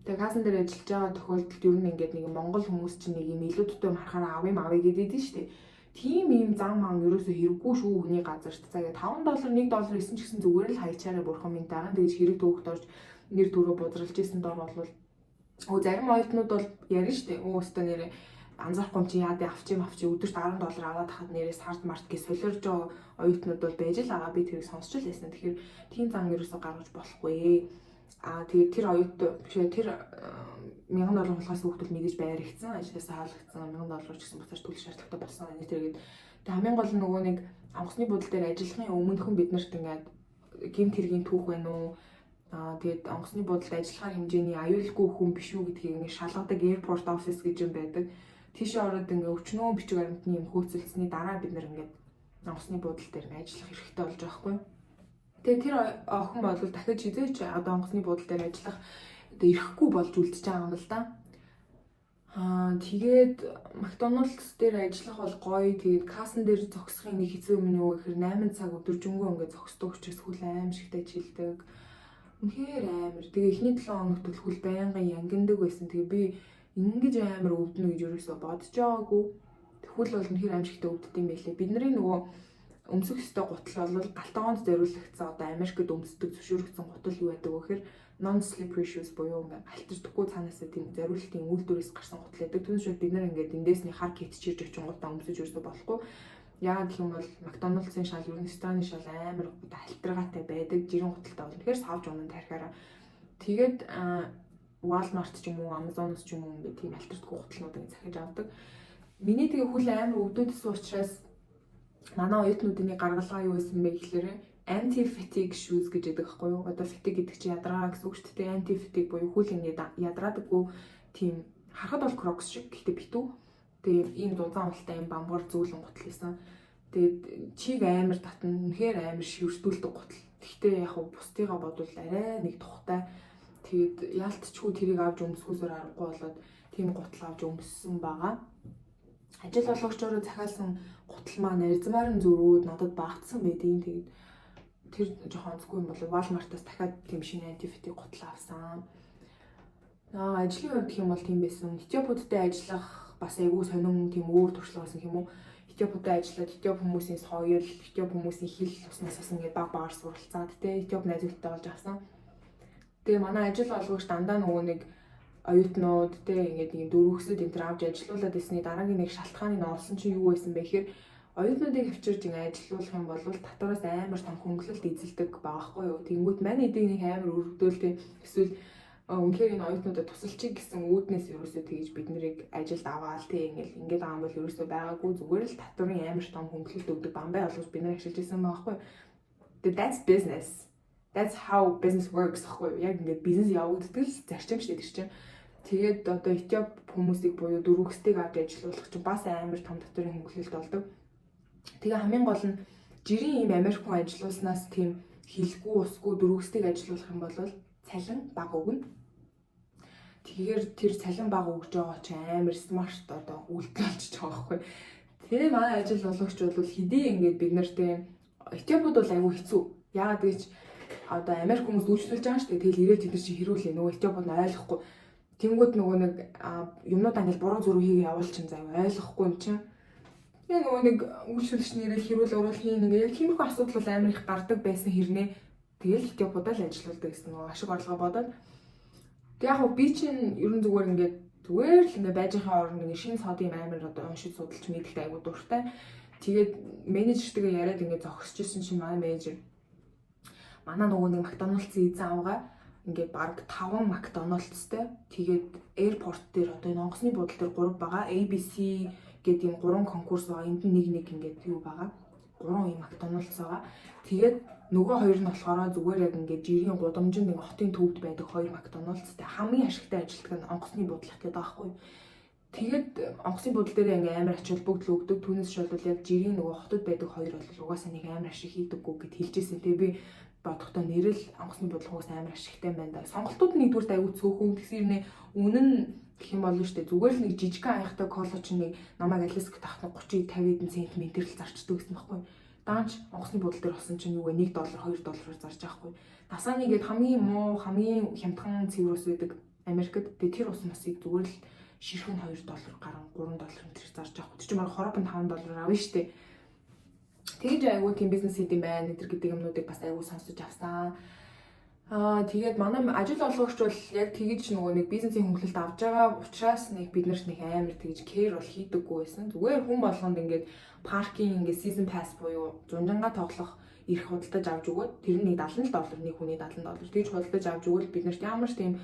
Тэгээ касн дээр ажиллаж байгаа тохиолдолд ер нь ингээд нэг Монгол хүмүүс чинь нэг юм илүү төтөм харахаар авъя гэдэг дээ шүү дээ. Тийм ийм зам маан ерөөсөө хэрэггүй шүү хүний газарт. За ингээд $5 $1 исэн ч гэсэн зүгээр л хайчаараа бурхан минь дагаад тэгж хэрэг төөгт орж нэр төрөө бузралж исэн дор болвол зарим оюутнууд бол ярина штэ. Өстө нэрээ анзаарахгүй чи яад авчи өдөрт $10 аваад хахад нэрээ сард март гэж солиорж байгаа оюутнууд бол байж л байгаа. Би тэрийг сонсч л байсан. Тэгэхээр тийм зам ерөөсөө гаргаж болохгүй. Тэгээд тэр оюут бишээ тэр $1000 болохоос хүүхдүүд мэдээж байр ихсэн, ажлаасаа хаалгацсан $1000 ч гэсэн буцааж төлөх шаардлагатай болсон байна. Тэгээд хамгийн гол нь нөгөө нэг онгоцны бодол дээр ажиллахын өмнөхөн бид нарт ингээд гэмт хэргийн түүх байна уу? Тэгээд онгоцны бодолд ажиллахаар хэмжээний аюулгүй хүн биш үү гэдгийг ингээд шалгадаг airport office гэж юм байдаг. Тийшээ ороод ингээд өчнөө бичиг баримтны юм хөөцөлдсөний дараа бид нар ингээд онгоцны бодол дээр ажиллах хэрэгтэй болж байгаа хгүй. Тэгээд тэр охин бол дахиад хизээч одоо онгоцны бодол дээр ажиллах ирэхгүй болж үлдчихэж байгаа юм л да. Тэгээд McDonald's дээр ажиллах бол гоё. Тэгээд кассан дээр зогсохын нэг хэцүү юм юу гэхээр 8 цаг өдөржингөө ингээд зогсдог учраас хөл аим шигтэй чилдэг. Үнэхээр амар. Тэгээ эхний 7 хоногт бол хөл байнгын янгиндаг байсан. Тэгээ би ингэж амар өвдөнө гэж ерөөсөө бодож байгаагүй. Хөл бол үнэхээр аим шигтэй өвддөг юм байлээ. Бидний нөгөө өмсөх ёстой гутал бол галтгоонд зориулагдсан одоо Америкт өмсдөг зөвшөөрөгдсөн гутал юу байдаг вэ гэхээр non-slippery shoes буюу ингээд алтардаггүй цаанаасаа тийм зориулалтын үйлдвэрээс гарсан гутал байдаг. Түүнээс шууд бид нар ингээд эндээсний хар кэтчирж очин гутал өмсөж ерөөсөө болохгүй. Яагаад гэх юм бол McDonald's-ын шал ер нь рестораны шал амар альтрагаатай байдаг. Жирийн гуталтай бол тэгэхээр савж унан тарихаараа. Тэгээд Walmart ч юм уу, Amazon-оос ч юм уу ингээд тийм альтардаггүй гуталнуудыг захиж авдаг. Миний тэгээ хөл амар өвдөдсөн учраас манай оюутнуудын гаргалгаа юу байсан бэ гэхээр anti-fatigue shoes гэж яддаг байхгүй юу? Одоо fatigue гэдэг чинь ядраа гэсэн үг шүү дээ. Anti-fatigue буюу хөл ингээд ядраадаггүй тийм харахад бол Crocs шиг гэхдээ битүү. Тэгээд ийм дузаан ултай юм бамбар зөөлөн гутал байсан. Тэгээд чиг амар татна, үнэхээр амар шивэрдүүлдэг гутал. Гэхдээ яг хөө бусдыгаа бодвол арай нэг тухтай. Тэгээд яалтчгүй тэрийг авч өмсөхөөсөр аргагүй болоод тийм гутал авч өмссөн байгаа. Ажил олгогчороо захиалсан гутал маань арзмаар нь зөрөөд надад багтсан байдیں۔ Тэгээд тэр жоохон онцгүй юм бол Walmart-аас дахиад тийм шинэ anti-fatigue гутал авсан. Ажлын хувьд гэх юм бол тийм байсан. Этиопуудтай ажиллах бас айгүй сонирм тийм өөр туршлага байсан юм уу? Этиопуудтай ажиллаад Этиоп хүмүүсийн соёл, Этиоп хүмүүсийн хэл уснаас ингээд баг суралцаад тэ Этиоп найзуудтай болж авсан. Тэгээ манай ажил олгогч дандаа нөгөө нэг оюутнууд тэ ингээд нэг дөрвөсөд энэ төр авч ажилуулад ирсний дараагийн нэг шалтгааны нь олсон чинь юу байсан бэ гэхээр оюутнуудыг авчирж ингээд ажилуулах юм бол татвараас амар том хөнгөлөлт эзэлдэг байгаа хгүй юу. Тэнгүүт манай эдийн нэг амар өргөдөөлтэй эсвэл үнэхээр энэ оюутнуудад тусалчих гэсэн үүднээс ерөөсөө тэгж бид нарыг ажилд аваал тэг ингээд байгаа юм бол ерөөсөө байгаагүй зүгээр л татварын амар том хөнгөлөлт өгдөг бамбай олгож бид нар ашиглаж байсан байгаа хгүй. That's business. That's how business works ахгүй юу. Яг ингээд бизнес явагддаг л зарчим шүү дээ тэр чинь. Тэгээд одоо Этиоп хүмүүсийг буюу дөрвөстэйг авч ажилуулах чинь бас амар том татварын хөнгөлөлт болдог. Тэгээ хамгийн гол нь жирийн ийм Америк хүн ажилуулснаас тийм хэлгүй усгүй дөрвөстэйг ажилуулах юм бол цалин бага өгнө. Тэгэхээр тэр цалин бага өгж байгаа чи амар смарт одоо үйлдэл болчих байгаа байхгүй. Тэгээ манай ажил болгогч бол хэдий ингээд бид нартэй Этиопууд бол аюу хэцүү. Яагаад гэж одоо Америк хүмүүс үйлчлүүлж байгаа шүү дээ. Тэгэл ирээд тэд нар чи хэрүүлээ нөгөө Этиопууд нь ойлгохгүй. Тэнгүүд нөгөө нэг юмнуудаа ингээд буруу зүрх хийгээ явуулчин заяа ойлгохгүй юм чинь. Тэгээ нөгөө нэг үйлчлүүлэгч нэрэл хэрүүл уруул хийн ингээ яг тиймэрхүү асуудал бол амар их гардаг байсан хэрнээ. Тэгэл Этиопуудаа л ажилуулдаг гэсэн нөгөө ашиг орлого бодоод. Тэг яг би чинь ерөн зүгээр ингээд зүгээр л ингээ байж байгаа оронд ингээ шинэ содын амар одоо уншиж судалж мэддэг айгуу дуртай. Тэгээд менежертэйгээ яриад ингээ зогсчихсэн чинь манай менежер манай нөгөө нэг McDonald's-ийн эзэн авгаа ингээд баг 5 McDonald's-тэй тэгээд airport дээр одоо энэ онгоцны буудлын дээр 3 байгаа. ABC гэдэг юм 3 конкурс байгаа. Энд нэг ингээд юу байгаа. 3 юм McDonald's байгаа. Тэгээд нөгөө хоёр нь болохоор зүгээр яг ингээд жирийн гудамжинд ингээд хотын төвд байдаг 2 McDonald's-тэй хамгийн ашигтай ажилтдаг нь онгоцны буудлах гэдэг байхгүй. Тэгээд онгоцны буудлын дээр ингээд амар ач холбогдол өгдөг. Түүнээс шалтгаалаад яг жирийн нөгөө хотод байдаг хоёр бол угаасаа нэг амар ашиг хийдэггүй гэд хэлжсэн. Тэгээ би бодохдоо нэрэл онгоцны бодлогоос амар ашигтай байна да. Сонголтууд нь нэгдүгээр аягүй цөөхөн тэгсэрнэ үнэн гэх юм болно шүү дээ. Зүгээр л нэг жижигхан аяхтай колоч нэг намайг алиск тахна 30-50 цент метрэл зарчдаг гэсэн байхгүй. Даанч онгоцны бодол дээр болсон чинь юу вэ? $1 $2 зарж байгаа байхгүй. Насааныгээд хамгийн муу хамгийн хямдхан цэвэр ус байдаг Америкт. Тэгээ тэр ус масыг зүгээр л ширхэн $2 гарan $3 энэ зарж авах. Тэр чинь баг хороонд $5 авна шүү дээ. Тэгж айгүй тийм бизнес хийх юм байна гэдэг юмнуудыг бас айгүй сонсож авсан. Тэгээд манай ажил олгогч бол яг тэгж нөгөө нэг бизнесийн хөнгөлөлт авч байгаа учраас нэг бид нарт нэг амар тэгж care бол хийдэггүй байсан. Зүгээр хүн болгонд ингээд паркинг ингээд season pass буюу зунжангаа тоглох ирэх худалдаж авч өгөөд тэр нэг $70 нэг хүний $70 тэгж худалдаж авч өгвөл бид нарт ямар ч тийм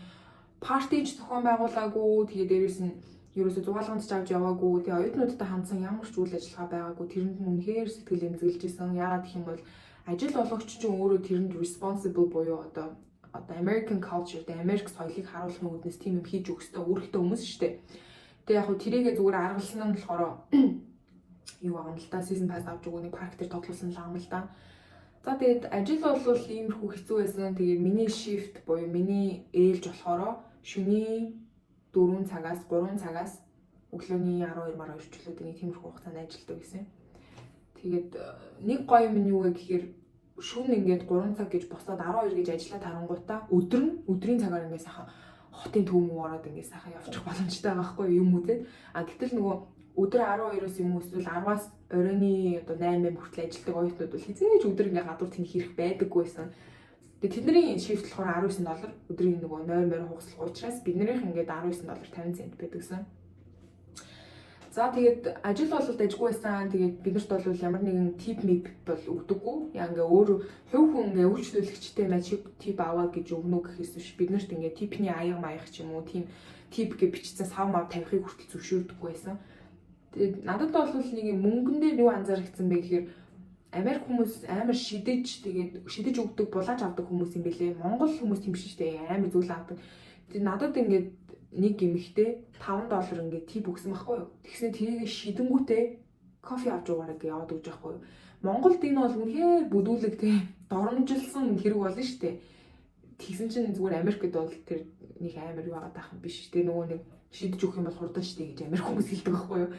партиж зохион байгуулаагүй. Тэгээд дээрэс нь ерөөсө зугаалганд ч авч яваагүй. Тэгээ оюутнуудтай хандсан ямар ч үйл ажиллагаа байгаагүй. Тэрэнд нь үнэхээр сэтгэл эмзэглэжсэн. Яагаад гэх юм бол ажил олгогч чинь өөрөө тэрэнд responsible буюу одоо American culture, Америк соёлыг харуулахын үүднээс тийм юм хийж өгөхтэй өөрөлтөө хүмүүс шүү дээ. Тэгээ яг хөө тэрийгээ зүгээр аргалсан нь болохоор юу байгаа юм л да, season pass авч өгөө нэг парк дээр тоглосон л юм л да. За тэгээд ажил бол иймэрхүү хэцүү байсан. Тэгээд миний shift буюу миний ээлж болохоор шөнийн 4 цагаас 3 цагаас өглөөний 12 чөлөөд нэг тиймэрхүү хугацаанд ажилладаг гэсэн. Тэгээд нэг гоё юм нь юу вэ гэхээр шөнө ингээд 3 цаг гэж босоод 12 гэж ажиллаад харангуйтаа өдрийн цагаар ингээд сайхан хотын төв ороод ингээд сайхан явчих боломжтой байгаа байхгүй юм үзээд. Гэтэл нөгөө өдөр 12-оос юм эсвэл 10-аас оройны одоо 8 хүртэл ажилладаг оюутнууд бол хизээж өдөр ингээд гадуур тэнх хэрэг байдаггүй байсан. Тэгээд тэдний шифт болохоор $19 өдрийн нөгөө нойр хугацлах учраас биднийх ингээд $19.50 байдаг гэсэн. За тэгээд ажил бол дайггүй байсан. Тэгээд биднэрт бол ямар нэгэн тип мэп бол өгдөггүй. Яа ингээ өөр хувь хүн ингээ үйлчлүүлэгчтэй маш тип аваад гэж өгнө гэхээс биш. Биднэрт ингээ типний аяга маях ч юм уу тийм тип гэж бичсэн сав мав тавихыг хүртэл зөвшөөрдөггүй байсан. Тэгээд надад бол нэг мөнгөн дээр юу анзаарчихсан бэ гэхээр Америк хүмүүс амар шидэж өгдөг, булааж авдаг хүмүүс юм бэлээ. Монгол хүмүүс тийм биш шүү дээ. Амар зүйл авдаг. Тэгээд надад ингээд нэг гимхтэй $5 ингээд тип өгсөн байхгүй юу. Тэгснэ тэрийг шидэнгүүтээ кофе авч уугаарай гэж яваад өгч байхгүй юу. Монголд энэ бол үнэхээр бүдүүлэг те доромжилсан хэрэг болно шүү дээ. Тэгсэн чинь зүгээр Америкт бол тэр нэг амар юу байгаа даах юм биш. Тэр нөгөө нэг шидэж өгөх юм бол хурдан шүү дээ гэж Америк хүмүүс хэлдэг байхгүй юу.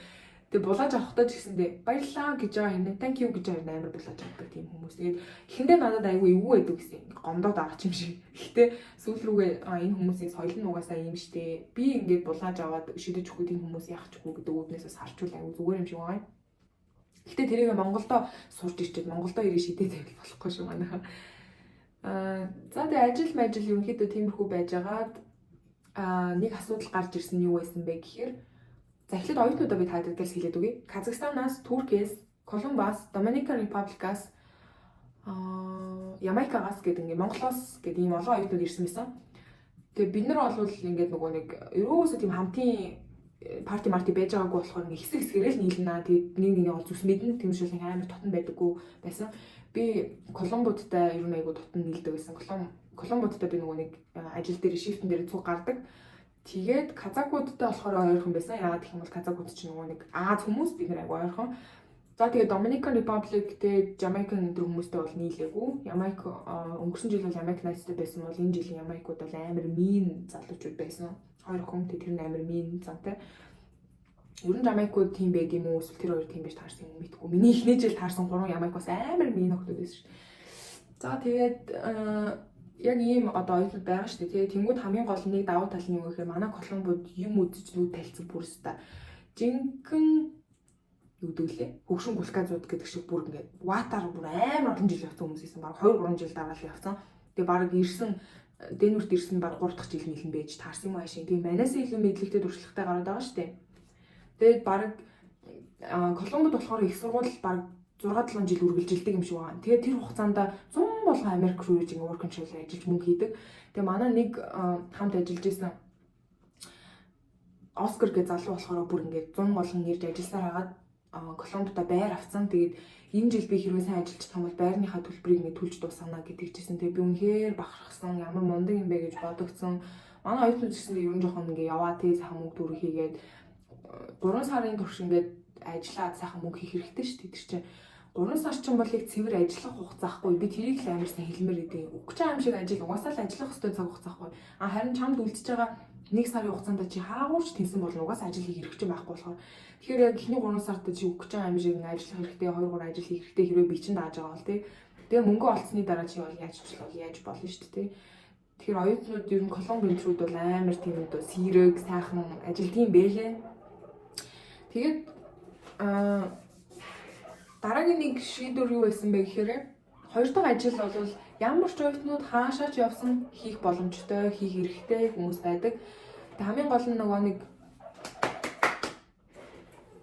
Тэгээ булааж авахтаа ч гэсэндээ баярлаа гэж байгаа юм. Thank you гэж амар булааж авдаг тийм хүмүүс. Тэгээд эхэндээ надад айгүй эвгүй байдаг гэсэн. Гомдоод авах юм шиг. Гэхдээ сүүл рүүгээ энэ хүмүүсийн соёл нь угаасаа юм штэ. Би ингээд булааж аваад шидэж өгөх тийм хүмүүс яахчгүй гэдэг үүднээс харчвал айгүй зүгээр юм шиг байгаа. Гэхдээ тэрийг Монголдо сурч ирчихэд Монголдо ирээ шидээд байвал болохгүй шүү манайхаа. За тэгээ ажил ерөнхийдөө тиймэрхүү байжгаад нэг асуудал гарч ирсэн нь юу байсан бэ гэхээр за эхлээд оюутнуудаа би таадагдал хэлээд үгүй. Казахстанаас, Туркээс, Колумбаас, Доминикан Републикаас, Ямайкагаас гэдэг ингээ Монголоос гэдэг ийм олон оюутнууд ирсэн байсан. Тэгээ бид нар бол ингээд нөгөө нэг ерөөсөө тийм хамтын парти байж байгаагүй болохоор ингээ хэсэг хэсгээрээ л нийлнэ. Тэгээд нэг нэгний ол зүс мэднэ. Тийм шиг амар тотон байдаггүй байсан. Би Колумбуудтай ер нь айгу тотон нийлдэг байсан. Колумбуудтай би нөгөө нэг ажил дээр шифтэн дээр цуг гардаг. Тэгээд казакуудтай болохоор ойрхон байсан. Яагаад гэх юм бол казакууд чинь нөгөө нэг Аз хүмүүс бид нар айгу ойрхон. За тэгээд Dominican Republic тэгээд Jamaican энэ хүмүүстэй бол нийлээгүй. Ямайк өнгөрсөн жил бол Ямайк найзтай байсан бол энэ жилийн Ямайкууд бол амар мин залуучууд байсан. Хоёр хүн тэр нь амар мин зантай. Ер нь Ямайкууд тийм байд юм уу? Эсвэл тэр хоёр тийм байж таарсан юм мэдгүй. Миний эхний жил таарсан 3 Ямайкаас амар мин охтууд байсан шүү. За тэгээд яг ийм одоо оюутнууд байгаа шүү дээ. Тэнгүүд хамгийн гол нэг давуу тал нь юу гэхээр манай Колумбууд юм үзэж нүд талцсан бүр өста. Жинхэнэ юу дэглээ. Хөгшин гулказууд гэдэг шиг бүр ингээд ватаар бүр амар олон жил явсан хүмүүс байсан. Баг 2-3 жил дараалал явсан. Тэгээ баг ирсэн Денверт ирсэн баг 3 дахь жил мэлэн байж таарсан юм аашин. Тэгээ манаас илүү мэдлэгтэй туршлагатай гараад байгаа шүү дээ. Тэгээд баг Колумбод болохоор их сургууль баг 6-7 жил үргэлжилдэг юм шиг байна. Тэгээд тэр хугацаанд 100 болгон Америк руу ирж work and travel ажиллаж мөнгө хийдэг. Тэгээ манай нэг хамт ажиллаж исэн Оскар гэж залуу болохоор бүр ингээд 100 болгон ирж ажилласаар хагаад Колумбда байр авсан. Тэгээд энэ жил би хэрвээ сайн ажиллаж байгаа бол байрныхаа төлбөрийг ингээд төлж дуусгана гэдэг чийсэн. Тэгээд би үнэхээр бахархсан. Ямар мундаг юм бэ гэж бодогдсон. Манай оюутнууд гэсэн ер нь жоохон ингээд яваа тий сайхан мөнгө төгрөг хийгээд 3 сарын турш ингээд ажиллаад сайхан мөнгө хийх хэрэгтэй шүү дээ. Тэр чинь 3 сар ч юм бол яг цэвэр ажиллах хугацаа ахгүй. Би тэрийг л амарсан хэлмээр идэв. Өгч байгаа юм шиг ажил угаасаа л ажиллах хөстэй цаг хугацаа ахгүй. Харин чамд үлдчихэж байгаа 1 сарын хугацаанд чи хаагуурч тэнсэн болно. Угаасаа ажил хийх хэрэгтэй байхгүй болохоор. Тэгэхээр яг эхний 3 сард чи өгч байгаа юм шиг ажиллах хэрэгтэй, 2-3 ажил хийх хэрэгтэй хэрвээ би чинь дааж байгаа бол тий. Тэгээ мөнгө олцсны дараа чи бол яаж болно шүү дээ тий. Тэгэхээр оюутнууд ер нь Колумбын рүүд бол амар тийм одоо сэрэг, сайхан ажилтгийн бэлээ. Тэгээд дараагийн нэг шийдвэр юу байсан бэ гэхээр хоёр дахь ажил бол ямар ч оюутнууд хаашаа ч явсан хийх боломжтой, хийх эрхтэй хүмүүс байдаг. Тэгээд хамгийн гол нь нөгөө нэг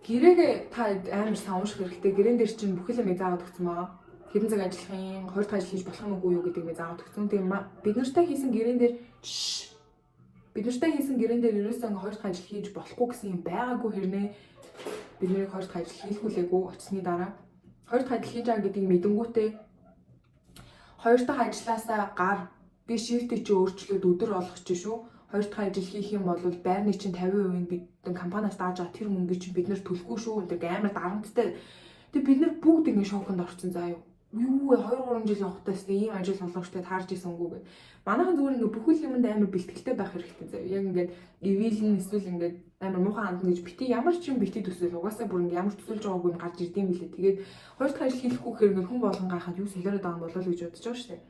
гэрээгээ та амар савших хэрэгтэй. Гэрээн дээр чинь бүх юм заагаад өгсөн байгаа. Хэдэн цаг ажиллах юм, хоёр дахь ажил хийж болох юм уу юу гэдэг нь заагаад өгсөн. Тэгээд бид нартай хийсэн гэрээн дээр ерөөсөө хоёр дахь ажил хийж болохгүй гэсэн юм байгаагүй хэрнээ бид нарыг хоёр дахь ажил хийлгүүлээгүй очсны дараа хоёр дахь ажил хийж байгаа гэдгийг мэдэнгүүтээ хоёр дахь ажилласаа гар би шифтийг чи өөрчлөөд өдөр болгох чинь шүү. Хоёр дахь ажил хийх юм бол байрны чинь 50% бид компаниас дааж байгаа тэр мөнгөийг чинь бид нэр төлөхгүй шүү. Гэдэг амар дарамттай. Тэгээ бид нар бүгд ингэ шоконд орсон заа юу. Юу вэ 2 3 жил явахтаас ийм ажил болгочтой таарж исэн үгүй гэд. Манайхан зүгээр ингэ бүхэл юмд амар бэлтгэлтэй байх хэрэгтэй заа. Яг ингээд эвилэн эсвэл ингээд амар муухай хандна гэж бити ямар ч юм бити төсөөл угаасаа бүр ингэ ямар ч төсөлж байгаагүй юм гарч ирдэм билээ. Тэгээд хоёр дахь ажил хийхгүй гэхээр ингээд хүн болгон гахаад юу солиороод байгаа юм болоо л гэж бодож байгаа шүү дээ.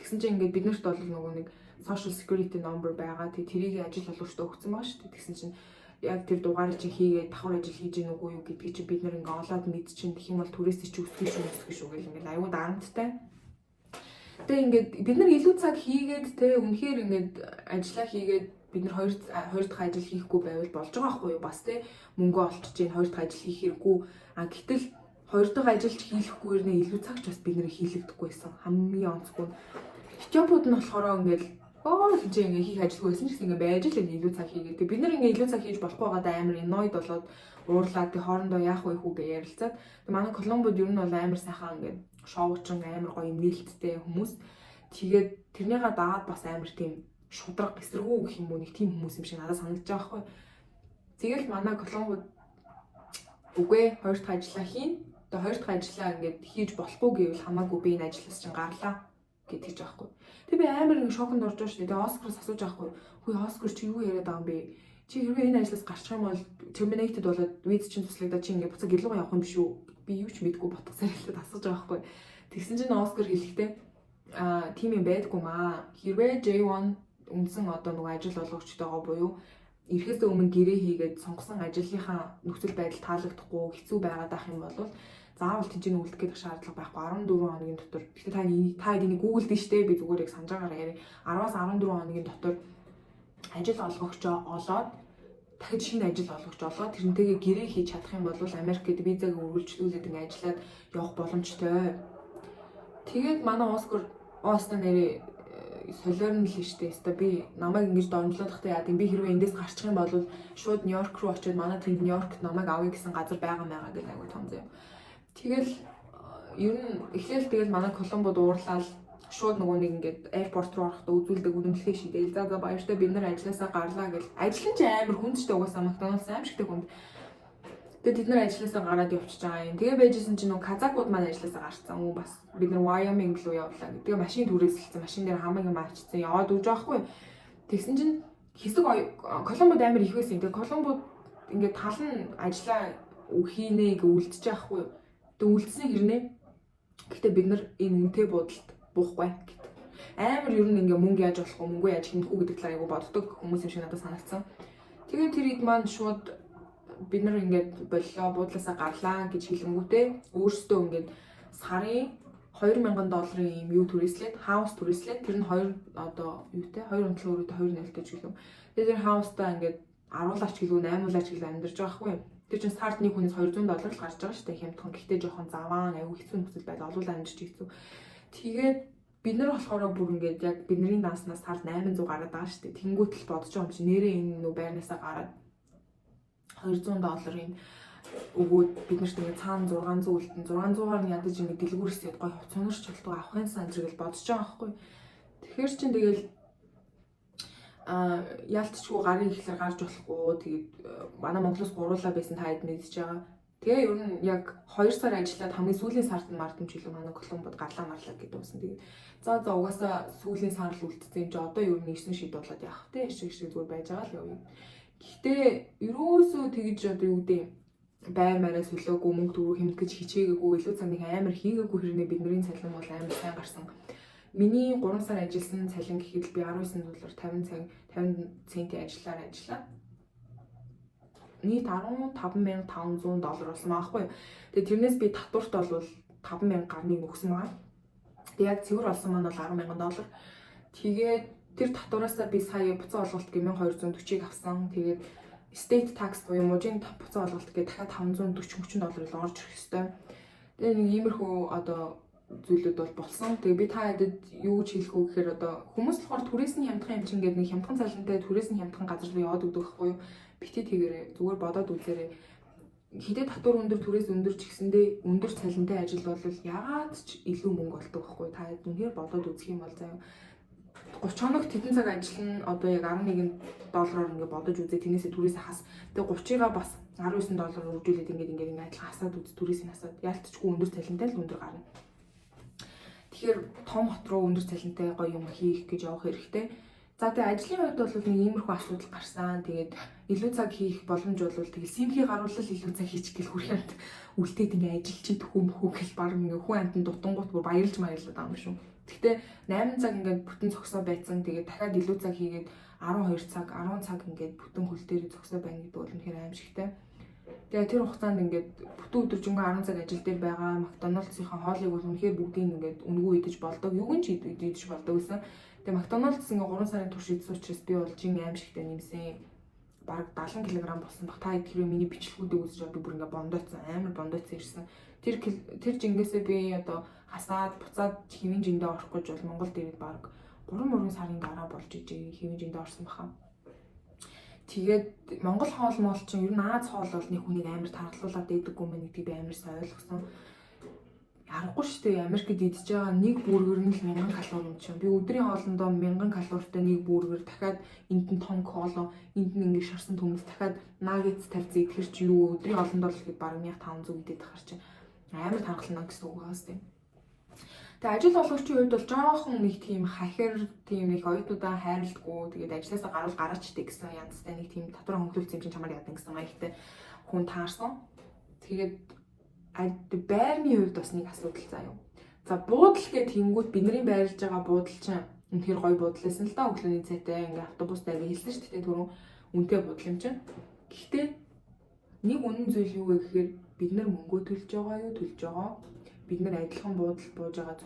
Тэгсэн чинь ингээд бид нарт бол нөгөө нэг social security number байгаа. Тэгээд тэрийг ажил олгогчтой өгсөн байгаа шүү дээ. Тэгсэн чинь яг тэр дугаарыг чинь хийгээд давхар ажил хийж гин үгүй юу гэдгийг чинь бид нэр ингээ олоод мэд чинь тэгэх юм бол түрээсээ чи өсгөх шүү гэл ингээ аюу дарамттай. Тэгээ ингээд бид нар илүү цаг хийгээд те үнэхээр ингээд ажиллаа хийгээд бид нар хоёр дахь ажил хийхгүй байвал болж байгаа байхгүй юу бас те мөнгө олчих чинь хоёр дахь ажил хийх хэрэггүй. Гэтэл хоёр дахь ажилч хийхгүй нэ илүү цагч бас бид нэр хийлэгдэхгүй байсан. Хамгийн онцгүй. Хичээнүүд нь болохоор ингээд чи ингээ хийх ажилгүй байсан ч гэсэн ингээ байж л илүү цаг хийгээд. Тэг бид нар ингээ илүү цаг хийж болохгүй байгаад амар annoyed болоод уурлаад тэг хоорондоо яах вэ хүү гэж ярилцаад. Тэг манай Колумбод ер нь бол амар сайхан ингээ шоучин амар гоё нээлттэй хүмүүс. Тэгээд тэрнийгээ дагаад бас амар тийм шудраг эсэргүү гэх юм уу нэг тийм хүмүүс юм шиг надад санагдаж байгаа байхгүй. Тэгэл манай Колумбод үгүй хоёр дахь ажиллаа хийн. Тэг хоёр дахь ажиллаа ингээ хийж болохгүй гэвэл хамаагүй би энэ ажлаас чинь гарлаа гэж аахгүй. Тэг би амар ингэ шоконд орж байгаа шүү дээ. Тэг Оскараас асууж аахгүй. Хөөе Оскар чи юу яриад байгаа юм бэ? Чи хэрвээ энэ ажлаас гарчих юм бол terminated болоод виз чинь туслагдаа чи ингэ буцаа гэлгүй явах юм биш үү? Би юу ч мэдгүй ботгосаар хэлээд асууж байгаа байхгүй. Тэгсэн чинь Оскар хэлэхдээ тийм юм байдгүй маа. Хэрвээ J1 үндсэн одоо нэг ажил олгогчтойгоо буюу ирэхээс өмнө гэрээ хийгээд сонгосон ажлынхаа нөхцөл байдал таалагдахгүй хэцүү байгаад ах юм бол заавал тэнцэн үлдэх гэдэг шаардлага байхгүй 14 хоногийн дотор. Гэхдээ та энийг Google дэж штэ би зүгээр яг санаж байгаагаар яри 10-аас 14 хоногийн дотор ажил олгогчоо олоод дахиж шинэ ажил олгогч олгоод тэрнтэйгээ гэрээ хийж чадах юм бол Америкт визаг үргэлжлүүлээд ингэ ажиллаад явах боломжтой. Тэгээд манай Оскар нэрээ солиорн л штэ. Өста би намайг ингэж донжлоодохтой яа гэм би хэрвээ эндээс гарчих юм бол шууд Нью-Йорк руу очиод манай тэнд Нью-Йоркт намайг авъя гэсэн газар байгаа гэж айгуу том заяа. Тэгэл ер нь эхлээл тэгэл манай Колумбод уурлаад шууд нөгөө нэг ингээд аэропорт руу орохдоо үзүүлдэг үнэмлэхээ шийдээл. За баяртай бид нар ажилласаа гарлаа гэл. Ажил нь ч амар хүндтэй угаасаа Макдоналдс аим шигтэй хүнд. Тэгээд тэд нар ажилласаа гараад явчихж байгаа юм. Тэгээ байжсэн чинь нөгөө казакууд маань ажилласаа гарцсан. Бас бид нар Wyoming руу явлаа. Тэгээ машин түрээсэлсэн. Машин дээр хамаагийн маачсан. Яваад өгж байгаа хгүй. Тэгсэн чинь хэсэг Колумбод амар их байсан. Тэгээ Колумбод ингээд тал нь ажиллаа хийнэ гэж үлдчихэж байгаа хгүй. Тэг үлдсэн хэрнээ. Гэхдээ бид нар энэ үнэтэй буудалд буухгүй гэдэг. Амар ер нь ингээ мөнгө яаж болох вэ? Мөнгө яаж хэмнэх үү гэдэг талаар айгу боддог хүмүүс юм шиг надад санагдсан. Тэгээд тэр ид маань шууд бид нар ингээд боллоо буудлаасаа гарлаа гэж хэлэнгүүтээ өөрсдөө ингээд сарын $2000 юм юу түрээслээд хаус түрээслээд тэр нь 2 одоо юутэй 2 унтлын өрөөдөө 2 нэлтэй ч гэлээ. Тэгээд тэр хаустаа ингээд 10-аач гэлөө 8-аач гэлөө амьдарч байгаа хгүй. Тэр чинь старт нэг хүнээс $200 л гарч байгаа шүү дээ хямдхан. Гэхдээ жоохон заваан аюу хэцүү нөхцөл байдал олуулаа амьдарч хэцүү. Тэгээд бид нар болохоор бүр ингээд яг бидний дааснаас сард 800 гараад байгаа шүү дээ. Тэнгүүтэл бодож байгаа юм чи нэрээ энэ нөө байрнаасаа гараад $200 өгөөд бид нарт ингээд цаана 600 үлдэн 600-аар нь ядаж ингээд дэлгүүрсээд гой хувцсанарч болтгоо авахын сан зэрэг бодож байгаа байхгүй. Тэгэхээр чин тэгэл яалтчгүй гарын ихлэр гарч болохгүй. Тэгээд манай Монголоос гуруулаа байсан та хэд мэдчихэж байгаа. Тэгээ ер нь яг 2 сар ажиллаад хамгийн сүүлийн сард нь мартамж илүү манай Колумбод гарлаа марлаа гэдэг байсан. Тэгээд за угаасаа сүүлийн сар л үлдсэн юм чи одоо ер нь 9 шид болоод явах те шиг зүгээр байж байгаа л явъя. Гэхдээ ерөөсөө тэгж одоо юу гэдэг байр мараа солиогүй мөнгө төгрөг хэмт гэж хичээгээгүй илүү цаг нэг амар хийгээгүй хэрнээ бидний цалин бол амар сайн гарсан. Миний 3 сар ажилласан цалин гэхэд би $19 50 центийн ажиллаа. Нийт $15,500 болсон байхгүй. Тэгээ тэрнээс би татварт бол $5,000 гарныг өгсөн байгаа. Тэгээ яг цэвэр болсон маань бол $10,000. Тэгээд тэр татвараасаа би сая буцаа олголт $1240-ыг авсан. Тэгээд state tax буюу мужийн буцаа олголт гээд дахиад $540-30 орж ирэх ёстой. Тэгээ нэг иймэрхүү одоо зүйлүүд бол болсон. Тэгээ би та хэдэд юу гэж хэлэх үү гэхээр одоо хүмүүс болохоор түрээсний хямдхан хэмжин гэдэг нэг хямдхан цалинтай түрээсний хямдхан газар руу яваад өгдөг байхгүй юу? Бити тэгээрээ зүгээр бодоод үзээрэй. Хидэд татвар өндөр түрээс өндөр ч гэсэндээ өндөр цалинтай ажил бол ягаад ч илүү мөнгө олдог байхгүй юу? Та хэд үнээр бодоод үзэх юм бол заяа 30 хоног тэдэн цаг ажиллана одоо яг $11 ингээд бодож үзээ тэрнээсээ түрээсээ хас. Тэгээ 30-ыг бас $19 үржүүлээд ингээд адилхан хасаад үз түрээсээ хасаад ялтчгүй өндөр цалинтай л өндөр гарна. Тэгэхээр том хот руу өндөр цалинтай гоё юм хийх гэж явах хэрэгтэй. За тэгээ ажлын хувьд бол нэг иймэрхүү асуудал гарсан. Тэгээд илүү цаг хийх боломж бол тэгээд симхий гаруулал илүү цаг хийчих гэл хүрхээд үлдээд ингээд ажиллаж идэх хүмүүх гэл баг ингээд хүн амтан дутангууд бүр баярлж маялаад байгаа юм шүү. Гэхдээ 8 цаг ингээд бүтэн зогсоо байцсан. Тэгээд дахиад илүү цаг хийгээд 12 цаг, 10 цаг ингээд бүтэн хөл дээр зогсоо байна гэдэг бол үнэхээр аимшигтай. Тэгээ тэр хугацаанд ингээд бүтэн өдөржингөө 10 цаг ажил дээр байгаа McDonald's-ийн хоолыг бол үнэхээр бүгдийг ингээд үнгүү идэж болдог. Юуг ч идэж болдог гэсэн. Тэгээ McDonald's ингээд 3 сарын турш идсэн учраас би бол жин аимшигтай нэмсэн. Бараг 70 кг болсон баг. Та тэр миний бичлэгүүдийг үзэж би бүр ингээд бондоцсон. Амар бондоцсон ирсэн. Тэр жингээсээ би одоо хасаад буцаад хэвийн жиндээ орох гэж бол Монголд ирээд баг 3 сарын дараа болж ижээ хэвийн жиндээ орсон баха. Тэгээд Монгол хоол моол чинь ер нь Аз хоол бол нэг хүнийг амар тарлуулаад дээдэггүй мэн гэдгийг би амар сайн ойлгосон. Аргагүй шүү дээ. Америкт идэж байгаа нэг бүргэр нь л 1000 калори юм чинь. Би өдрийн хоолндоо 1000 калоритой нэг бүргэр дахиад энд нь том коло, энд нь ингэ шарсан төмөс дахиад наггетс тавьцээ идэхэр чи юу өдрийн хоолндоо л ихэд баг 1500 идэх хар чинь амар тархална гэсэн үг байгаас тийм. Тэгээ ажил олгогчийн хувьд бол жоохон нэг тийм хахир тийм их оюутнуудаа хайрладгүй тэгээд ажилласаа гаруул гараачдээ гэсэн янзтай нэг тийм татвар хөнгөлөлт юм чинь чамаар яадаг гэсэн маягтай хүн таарсан. Тэгээд байрны хувьд бас нэг асуудал заяа. За буудал гэх тэнгууд бидний байрлаж байгаа буудал чинь үнэхээр гоё буудал байсан л да. Өглөөний цайтай ингээ автобустай ингээ хэлсэн шүү дээ түрүү үнэтэй буудал юм чинь. Гэхдээ нэг үнэн зүйл юу вэ гэхээр бид нар мөнгөө төлж байгаа. Бид нар адилхан буудал бууж байгаа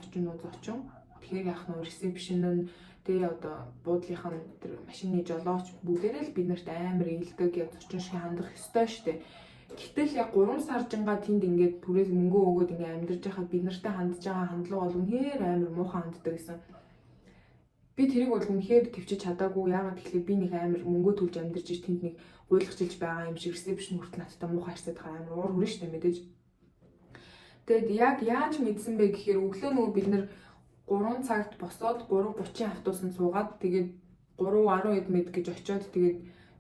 зочин. Тэгэхээр яах нь ресепшн нь тэгээ одоо буудлынх нь тэр машины жолооч бүгдээрээ л бид нарт амар ээлдэг яг зочин шиг хандах ёстой шүү дээ. Гэтэл яг 3 саржингаа тэнд ингээд түрээс мөнгөө өгөөд ингээд амьдарч байхад бид нартай хандж байгаа хандлага бол үнэхээр амар муухан ханддаг гэсэн. Би тэрийг бол үнэхээр төвчж чадаагүй. Яагаад гэвэл би нэг амар мөнгөө төлж амьдарч ич тэнд нэг гуйлахчилж байгаа юм шиг ресепшн хүртэл надтай муухай харьцаад байгаа амар уур хүрэн штэ мэдээж. Тэгэд яг яаж мэдсэн бэ гэхээр өглөө нөгөө бид нэр 3 цагт босоод 3:30 автобусанд суугаад тэгээд 3:10 мэд гэж очиод тэгээд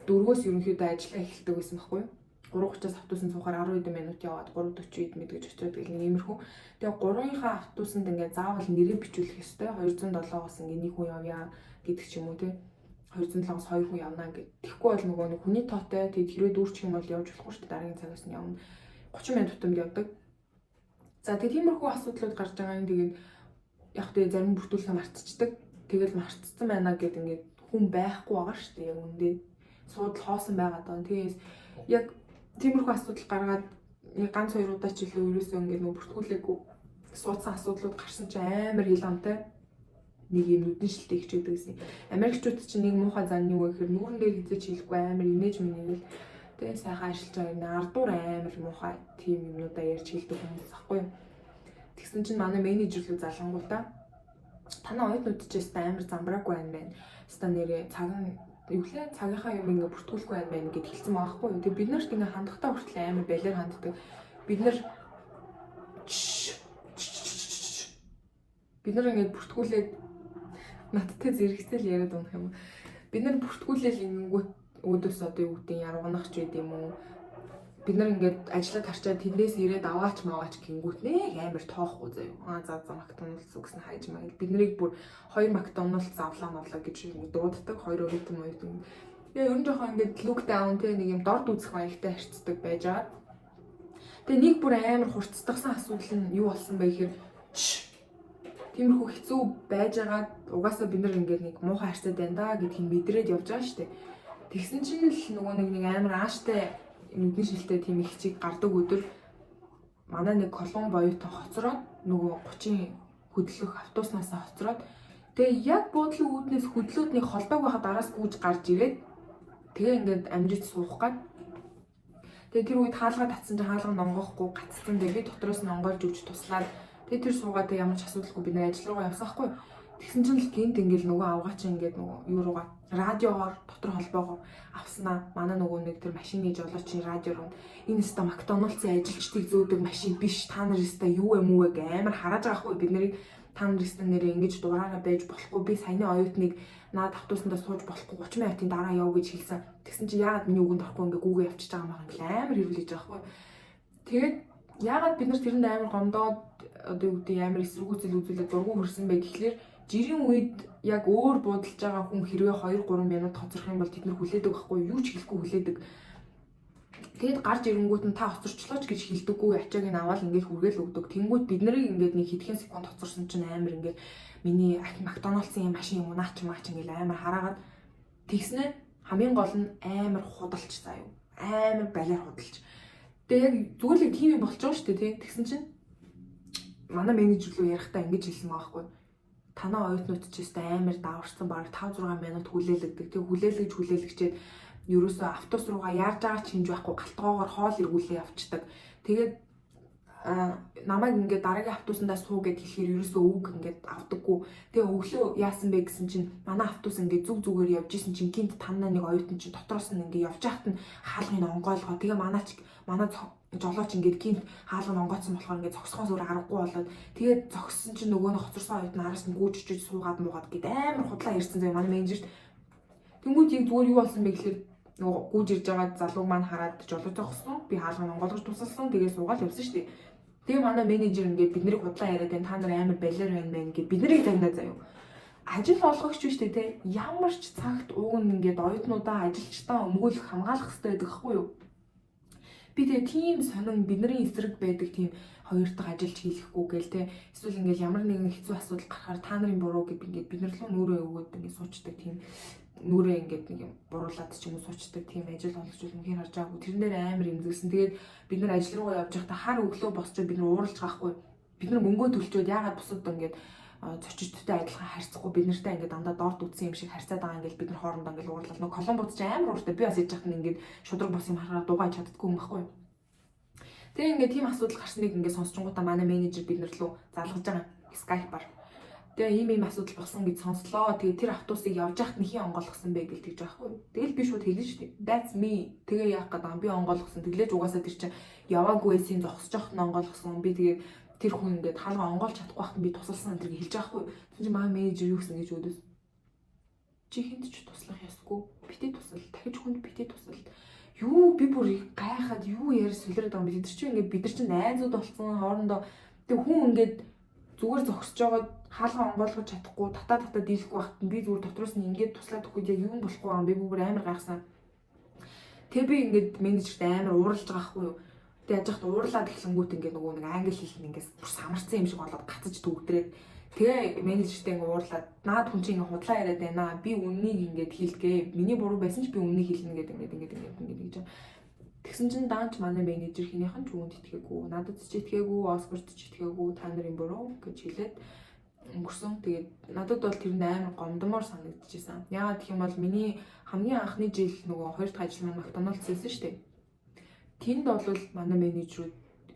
4-өөс ерөнхийдөө ажиллаа эхэлдэг байсан байхгүй юу? 3:30-аас автобусанд суухаар 10 минут яваад 3:40 мэд гэж очиод тэгэл нэг иймэрхүү. Тэгээ 3-ынхаа автобусанд ингээд заавал нэрээ бичүүлэх ёстой. 207-оос ингээд нэг хүн явъя гэдэг ч юм уу те. 207-оос 2 хүн явна гэдэг. Тэгэхгүй бол нөгөө нэг хүний тоотой тэгээд хэрвээ дүүрчих юм бол явж болохгүй шүү дээ. Дараагийн цагаас нь явна. 30 минут тутамд явдаг. За тэгээд тиймэрхүү асуудлууд гарч байгаа юм. Тэгээд яг тэ зарим бүртгүүлээ мартчихдаг. Тэгэл мартцсан байна гэд ингээд хүн байхгүй байгаа шүү дээ. Яг үндэ суудл хоосон байгаа даа. Тэгээс яг тиймэрхүү асуудал гаргаад нэг ганц 2 удаа ч илүү ерөөсөө ингээд нөө бүртгүүлээгүй суудсан асуудлууд гарсан чинь амар хил амтай нэг юм нүдэн шилтэй хичээдэг гэсэн. Америкчууд чинь нэг муухай зан юу гэхээр нүүрэн дээр хизэж хийхгүй амар инээж минийгэл тэгээ сайхан ажиллаж байгаа ардуур амар муухай тийм юмнуудаа ярьж хэлдэг хүмүүс байхгүй юу. Тэгсэн чинь манай менежер рүү залангуудаа танаа оюутнууд ч гэсэн амар замбраагүй байна. Хаста нэрээ цагийнхаа юм ингээ бүртгүүлэхгүй байна гэд хэлсэн байгаа байхгүй юу. Тэгээ бид нарт ингээ хандахтаа хүртэл амар балиар ханддаг. Бид нар ингээ бүртгүүлээд надтай зэрэгцэл яриад унах юм. Бид нар бүртгүүлээл ингэнгүүт өөдөөс одоо юу гэдэг яргунах ч байд юм уу. Бид нар ингээд ажиллаад харчаад тэндээс ирээд аваач маваач гингүүт нэг амар тоохгүй заяа. За McDonald's үгс нь хайж майл. Бид нарыг бүр 2 McDonald's авлаа гэж дууддаг. 2 оюутан оюутан. Тэгээ ер нь жоохон ингээд look down те нэг юм дорд үзэх маягтай харьцдаг байж байгаа. Тэгээ нэг бүр амар хурцдагсан асуудал нь юу болсон бэ гэхээр тиймэрхүү хэцүү байжгаад угаасаа бид нар ингээд нэг муухай харцаад байна да гэдгийг мэдрээд явж байгаа шүү дээ. Тэгсэн чинь л нөгөө нэг амар ааштай нүдний шилтэй тийм их чиг гардаг өдөр манай нэг колон боёотой хоцроод нөгөө 30 хөдлөх автобуснаас хоцроод тэгээ яг буудлын үүднээс хөдлөөд нэг холбоог байхад араас гүйж гарч ирээд тэгээ ингээд амжиж суух гад. Тэгээ тэр үед хаалгаа татсан чинь хаалга нонгохгүй гацсан. Тэгээ би дотроос нь онгойлж өгч туслаад тэгээ тэр суугаад ямар ч асуудалгүй би нэг ажил руугаа явсан хгүй. Тэгсэн чинь л гинт ингээл нөгөө авгаа чи ингээд нөгөө юу руугаа радиогоор дотор холбоогоо авснаа. Манай нөгөө нэг тэр машины жолоочийн радио руу энэ өста Макдоналдсын ажилчдыг зөөдөг машин биш. Та нар өста юу юм уу гэ амар хараад байгаа хгүй. Бид нарыг та нар өста нэрээ ингэж дуураараа байж болохгүй. Би саяны оюутныг наад автобуснда сууж болохгүй 30 минутын дараа яв гэж хэлсэн. Тэгсэн чи яагаад миний үгэнд орохгүй ингээ гүүгээ явчихж байгаа юм байна. Амар хэрүүлж байгаа хгүй. Тэгээд яагаад бид нар тэрэнд амар гомдоод одоо юу гэдэг амар эсэргүүцэл үзүүлээд дургу хөрсөн бэ гэхлээр жирийн үед яг өөр буудалж байгаа хүн хэрвээ 2-3 минут хоцрох юм бол тэд нар хүлээдэг байхгүй юу ч хэлэхгүй хүлээдэг. Тэгэд гарч ирэнгүүт нь та хоцорчлооч гэж хэлдэггүй ачааг нь аваад ингээд хүргээл өгдөг. Тэнгүүд бид нарыг ингээд нэг хэдхэн секунд хоцорсон чинь амар ингээд миний Макдоналдсын машин юм уу наач ингээд амар хараагаад тэгснэ хамгийн гол нь амар худалч заа юу. Амар балиар худалч. Тэгээ яг зүгээр л тийм юм болж байгаа шүү дээ тэгсэн чинь манай менежер рүү ярихдаа ингэж хэлсэн байгаа байхгүй. Танаа оюутнууд ч гэсэн амар даварсан баг 5-6 минут хүлээлгдэг. Тэг хүлээлгчээд ерөөсөө автобус руугаа яарж байгаа ч хинж байхгүй галтгоогоор хоол эргүүлээ явцдаг. Тэгээд намайг ингээд дараагийн автобусандаа суу гэд хэлэхээр ерөөсөө үг ингээд авдаггүй. Тэгээ өглөө яасан бэ гэсэн чинь манай автобус ингээд зүг-зүгээр явж исэн чинь гинт танаа нэг оюутан чинь дотроос нь ингээд явж байхад нь хаалгыг онгойлгоо. Тэгээ манай жолооч ингээд гинт хаалга онгоцсон болохоор ингээд зогсохоос өөр аргагүй болоод тэгээд зогссон чинь нөгөө нь хоцорсон оюутан араас нь гүйж очиж суугаад муугаад гээд амар худлаа ирсэн зав манай менежерт. Тэнгүүд яг зүгээр юу болсон бэ гэхээр нөгөө гүйж ирж байгаа залуу маань хараад жолоо зогссон. Би хаалга онгойлгож тусалсан. Тэгээ суугаад явсан шүү дээ. Тэгээ манай менежер ингээд биднийг худлаа яриад байна. Та нар амар балер байна мэн ингээд биднийг таньдаа заяа. Ажил олгогч биш үү те. Ямар ч цагт ууг нь ингээд оюутнуудаа ажилчдаа өмгөөлөх хамгаалах хэрэгтэй байдаг хгүй юу? Би тэгээ тийм сонин бидний эсрэг байдаг тийм хоёр дахь ажилч хийхгүй гээл те. Эсвэл ингээд ямар нэгэн хэцүү асуудал гарахаар та нарын буруу гэд ингээд бид нар л нүрээ өгөөд ингээд суучдаг тийм нүрээ ингээд нэг юм буруулаад ч юм уу суучдаг тийм ажил олгож үнхээр харж байгаагүй. Тэрэн дээр амар имзэлсэн. Тэгээд бид нар ажил руугаа явж байхдаа хар өглөө босчод бид нар ууралж байхгүй. Бид нар мөнгөө төлчөөд яагаад бусад ингээд зочидтой адилхан харьцахгүй бид нартай ингээд дандаа дорд үтсэн юм шиг харьцаад байгаа ингээд бид нар хоорондоо ингээд уурлал. Нөгөө Колумбууд ч амар ууртай. Би бас яж хахад ингээд шудраг бос юм хараад дугааж чаддгүй юм байхгүй. Тэгээ ингээд тийм асуудал гарсныг ингээд сонсчингуудаа манай менежер бид нар руу залгаж байгаа Skype-аар. Тэгээ ийм асуудал болсон гэж сонслоо. Тэгээ тэр автобусыг явж байхад нь хий онгойлгосон бэ гэж тэгж байгаа хгүй. Тэгэл би шууд хэлнэ шүү дээ. That's me. Тэгээ яах гэдэг би онгойлгосон. Тэглээж угаасаа тэр чинь яваагүй эсийн зогсож явах нь онгойлгосон. Би тэгээ тэр хүн ингээд хаалга онгойлж чадахгүй байхад би тусалсан энэ хэлж байгаа хгүй. Тэгсэн чинь манай менежер юу гэсэн гэж өөдөөс. Чи хинт ч туслах ёсгүй. Битээ тусал. Дахиж хүнд битээ тусал. Юу би бүр гайхаад юу яар сүлрээд байгаа юм. Бид нар чинь ингээд бид нар чинь найзууд болсон хоорондоо тэг хүн ингээд зүгээр зогсож байгаа хаалга онгойлгож чадахгүй татаа дийлэхгүй байхад би зүгээр дотроос нь ингээд туслаад өгөхгүй яг юм болохгүй юм би бүр амар гайхсан. Тэгээ би ингээд менежерт амар ууралж байгаа хгүй юу. Тэгээ яж хат уурлаад эхлэнгүүт ингээд нөгөө нэг англи хэл нь ингээд бүр самарсан юм шиг болоод гацаж төгдрээд тэгээ менежертэй ингээд уурлаад наад хүн чинь ингээд худлаа яриад байна. Би үннийг ингээд хэлгээ. Миний буруу байсан ч би үннийг хэлнэ гэдэг ингээд гэж. Тэгсэн чинь даанч манай менежер хинийхэн ч үүнд итгээгүй. Надад ч итгээгүй, Оскарт ч итгээгүй. Та нарын буруу гэж хэлээд өнгөрсөн. Тэгээд надад бол тэр нь амар гомдмоор санагдчихсан. Яагаад гэх юм бол миний хамгийн анхны жил нөгөө хоёр дахь ажил маань Макдоналдс байсан шүү дээ. Тэнд бол манай менежерүүд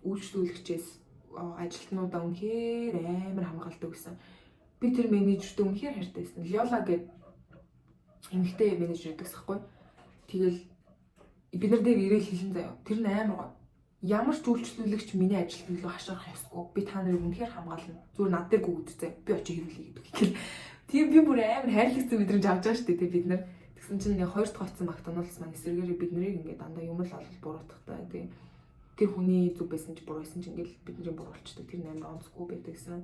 үйлчлүүлэгчээс ажилтнуудаа үнэхээр амар хамгаалдаг гэсэн. Би тэр менежертэй үнэхээр хайртай байсан. Лёла гэдэг эмэгтэй менежер гэдэгс хэвгүй. Тэгэл бид нар дээр ирээл хэлэн заяа. Тэр нь амар гоо. Ямар ч үйлчлүүлэгч миний ажилд илүү хашгирах ёсгүй. Би та нарыг үнэхээр хамгаална. Зүгээр над дээр гүгдцээ. Би очиж хэрүүлээ гэдэг. Тийм би бүр амар хайрлагцсан мэдрэмж авч байгаа шүү дээ. Бид нар тэгсэн чинь хоёр дахь оцсон Макдоналдс маань эсэргээрээ бид нарыг ингээд дандаа юм л олол буруутгахтай. Тэгээ тэр хүний зүг байсан ч буруу байсан ч ингээд бидний буруулчдаг. Тэр амар онцгүй байдаг гэсэн.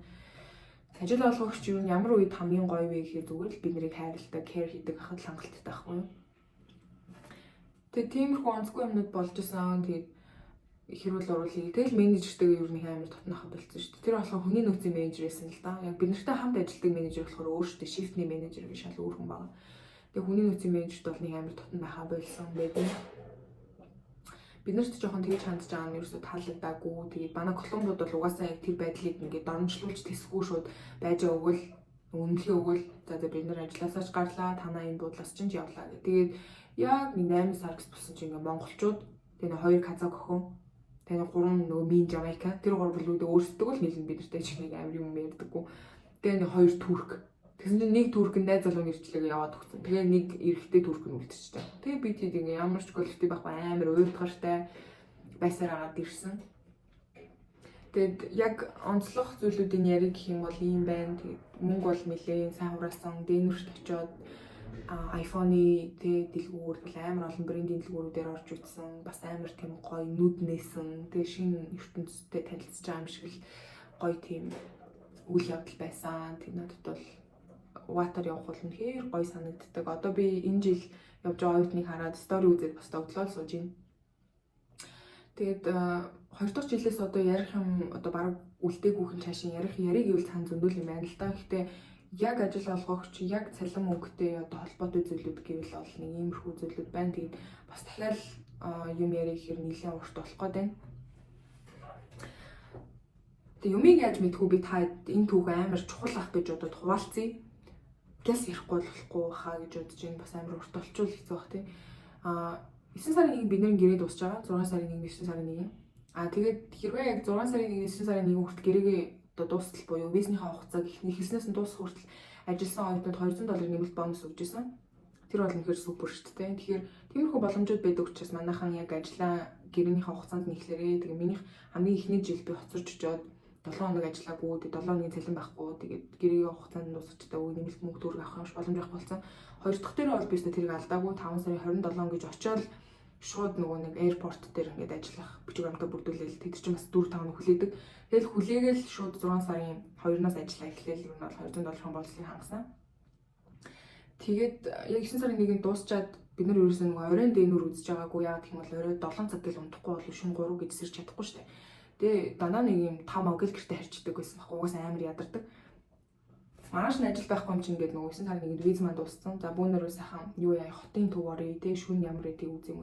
Ажил олгогч юу ямар үед хамгийн гоё вэ гэхээр зүгээр л бид нарыг хайрладаг, care хийдэг ахад хангалттай байхгүй юу? Тэгээ тиймэрхүү онцгүй юмнууд болж исэн. Тэгээд хэрүүл оруулъя. Тэгэл менежертэйгээ ер нь амар тотнохоо болцсон шүү дээ. Тэр болохоор хүний нөөцийн менежер байсан л да. Яг бид нартай хамт ажилладаг менежер болохоор өөртөө шифтний менежер гэж шал өөр хүн байна. Тэгээ хүний нөөцийн менежерт бол нэг амар тотн байхаа болсон байдаг. Бид нарт жоохон тэгж хандж байгаа нь ерөөсөө таалагдаагүй. Тэгээд манай колумбууд бол угаасаа яг тэр байдлыг ингээд доромжлуулж тэсгүй шууд байж өгвөл үнэлгээ өгвөл за бид нар ажилласаач гарлаа танаа энэ буудлаас ч явлаа гэх. Тэгээд яг нэг 8 сар гэсэн чинь ингээд монголчууд тэгээ 2 казак охин тэгээ 3 нөгөө мин Жамайка тэр 3 бүлүүд өөрсдөө л нийлэн бидэртэй ч нэг амар юм ярьдаггүй. Тэгээ нэг 2 турк. Тэгсэн чинь нэг турк нь найз залууны ирчлэгээ яваад өгсөн. Тэгээ нэг эрэгтэй турк нь үлдчихсэн. Тэгээ би тийм ингээ ямар ч коллектив байхгүй амар уйлдгартай байсаар агаад ирсэн. Тэгээд яг онцлог зүйлүүдийн яриг гэх юм бол ийм байна. Тэгээд мөнгө бол нэлээд сайн хураасан. Дэнвэрт очиод iPhone-ы дэлгүүр амар олон брендийн дэлгүүрүүдээр орж үзсэн. Бас амар тийм гоё нүд нээсэн. Тэгээ шинэ ертөнцтэй танилцж байгаа юм шиг л гоё тийм үйл явдал байсан. Тэр надад бол ватер явах бол үнэхээр гоё санагддаг. Одоо би энэ жил явж байгаа оюутныг хараад стори үзээд бас тоглоод сууж байна. Тэгээд 2 дахь жилээс одоо ярих юм одоо баг үлдээгүйхэн цаашин ярих яриг гэвэл цаан зөндөл юм байна л да. Гэхдээ яг ажил олгогч яг цалин мөнгөтэй одоо холбоотой зүйлүүд гэвэл бол нэг иймэрхүү зүйлүүд байна. Тэгээд бас дахиад юм ярих гэхээр нэлээд урт болох гээд байна. Тэгээд юмыг яаж мэдхүү би та энэ түүх амар чухал ах гэж одоо хуваалцъя. Гэс ярихгүй болохгүй хаа гэж бодож байна. Бас амар урт болчул хэцүү бах тий. 9 сарын 1 бидний гэрээ дуусч байгаа. 6 сарын 1, 9 сарын 1. Тэгээд хэрвээ яг 6 сарын 1, 9 сарын 1 хүртэл гэрээгээ одоо дуустал буюу визнийхээ хугацааг ихнээс нь дуусах хүртэл ажилласан оюутнууд $200 нэмэлт бонус өгч байсан. Тэр бол үнэхээр супер шүү дээ. Тэгэхээр тиймэрхүү боломжууд байдаг учраас манайхан яг ажиллаа гэрээнийхээ хугацаанд нэхлээрээ. Тэгээ минийх хамгийн ихний жил би хоцорч очиод 7 хоног ажиллаагүй, 7 хоногийн цалин байхгүй. Тэгээд гэрээгээ хугацаанд дуусчихдаг үе нэмэлт мөнгө төгрөг авах юм боломж авах болсон. Хоёр дахь дээр бол би тэрийг алдаагүй 5 сарын 27 гэж очиод шууд нөгөө нэг аэропорт дээр ингээд ажиллах програмтай бүрдүүлээл тэд чинь бас 4-5 хоног хүлээдэг. Тэгэл хүлээгээл шууд 6 сарын 2-наас ажиллаа эхлээл ер нь бол $200 болцлыг хангасан. Тэгээд яг 9 сарын 1-нд дуусчаад бид нар ерөөсөө нөгөө оройн дээнүүр үзэж байгаагүй. Яг тийм бол орой 7 цаг гэл унтахгүй бол шөнө 3 гэж сэрч чадахгүй шүү дээ. Тэгээ дандаа нэг юм 5 авгал гэртээ харьцдаг байсан байхгүй. Угаасаа амар ядардаг. Маргааш нь ажил байхгүй юм чинь ингээд нөгөө 9 сарын 1-нд виз маань дууссан. За бүүнөрөө сайхан юу яа хотын төв орё те шүн ямар ээ үзье.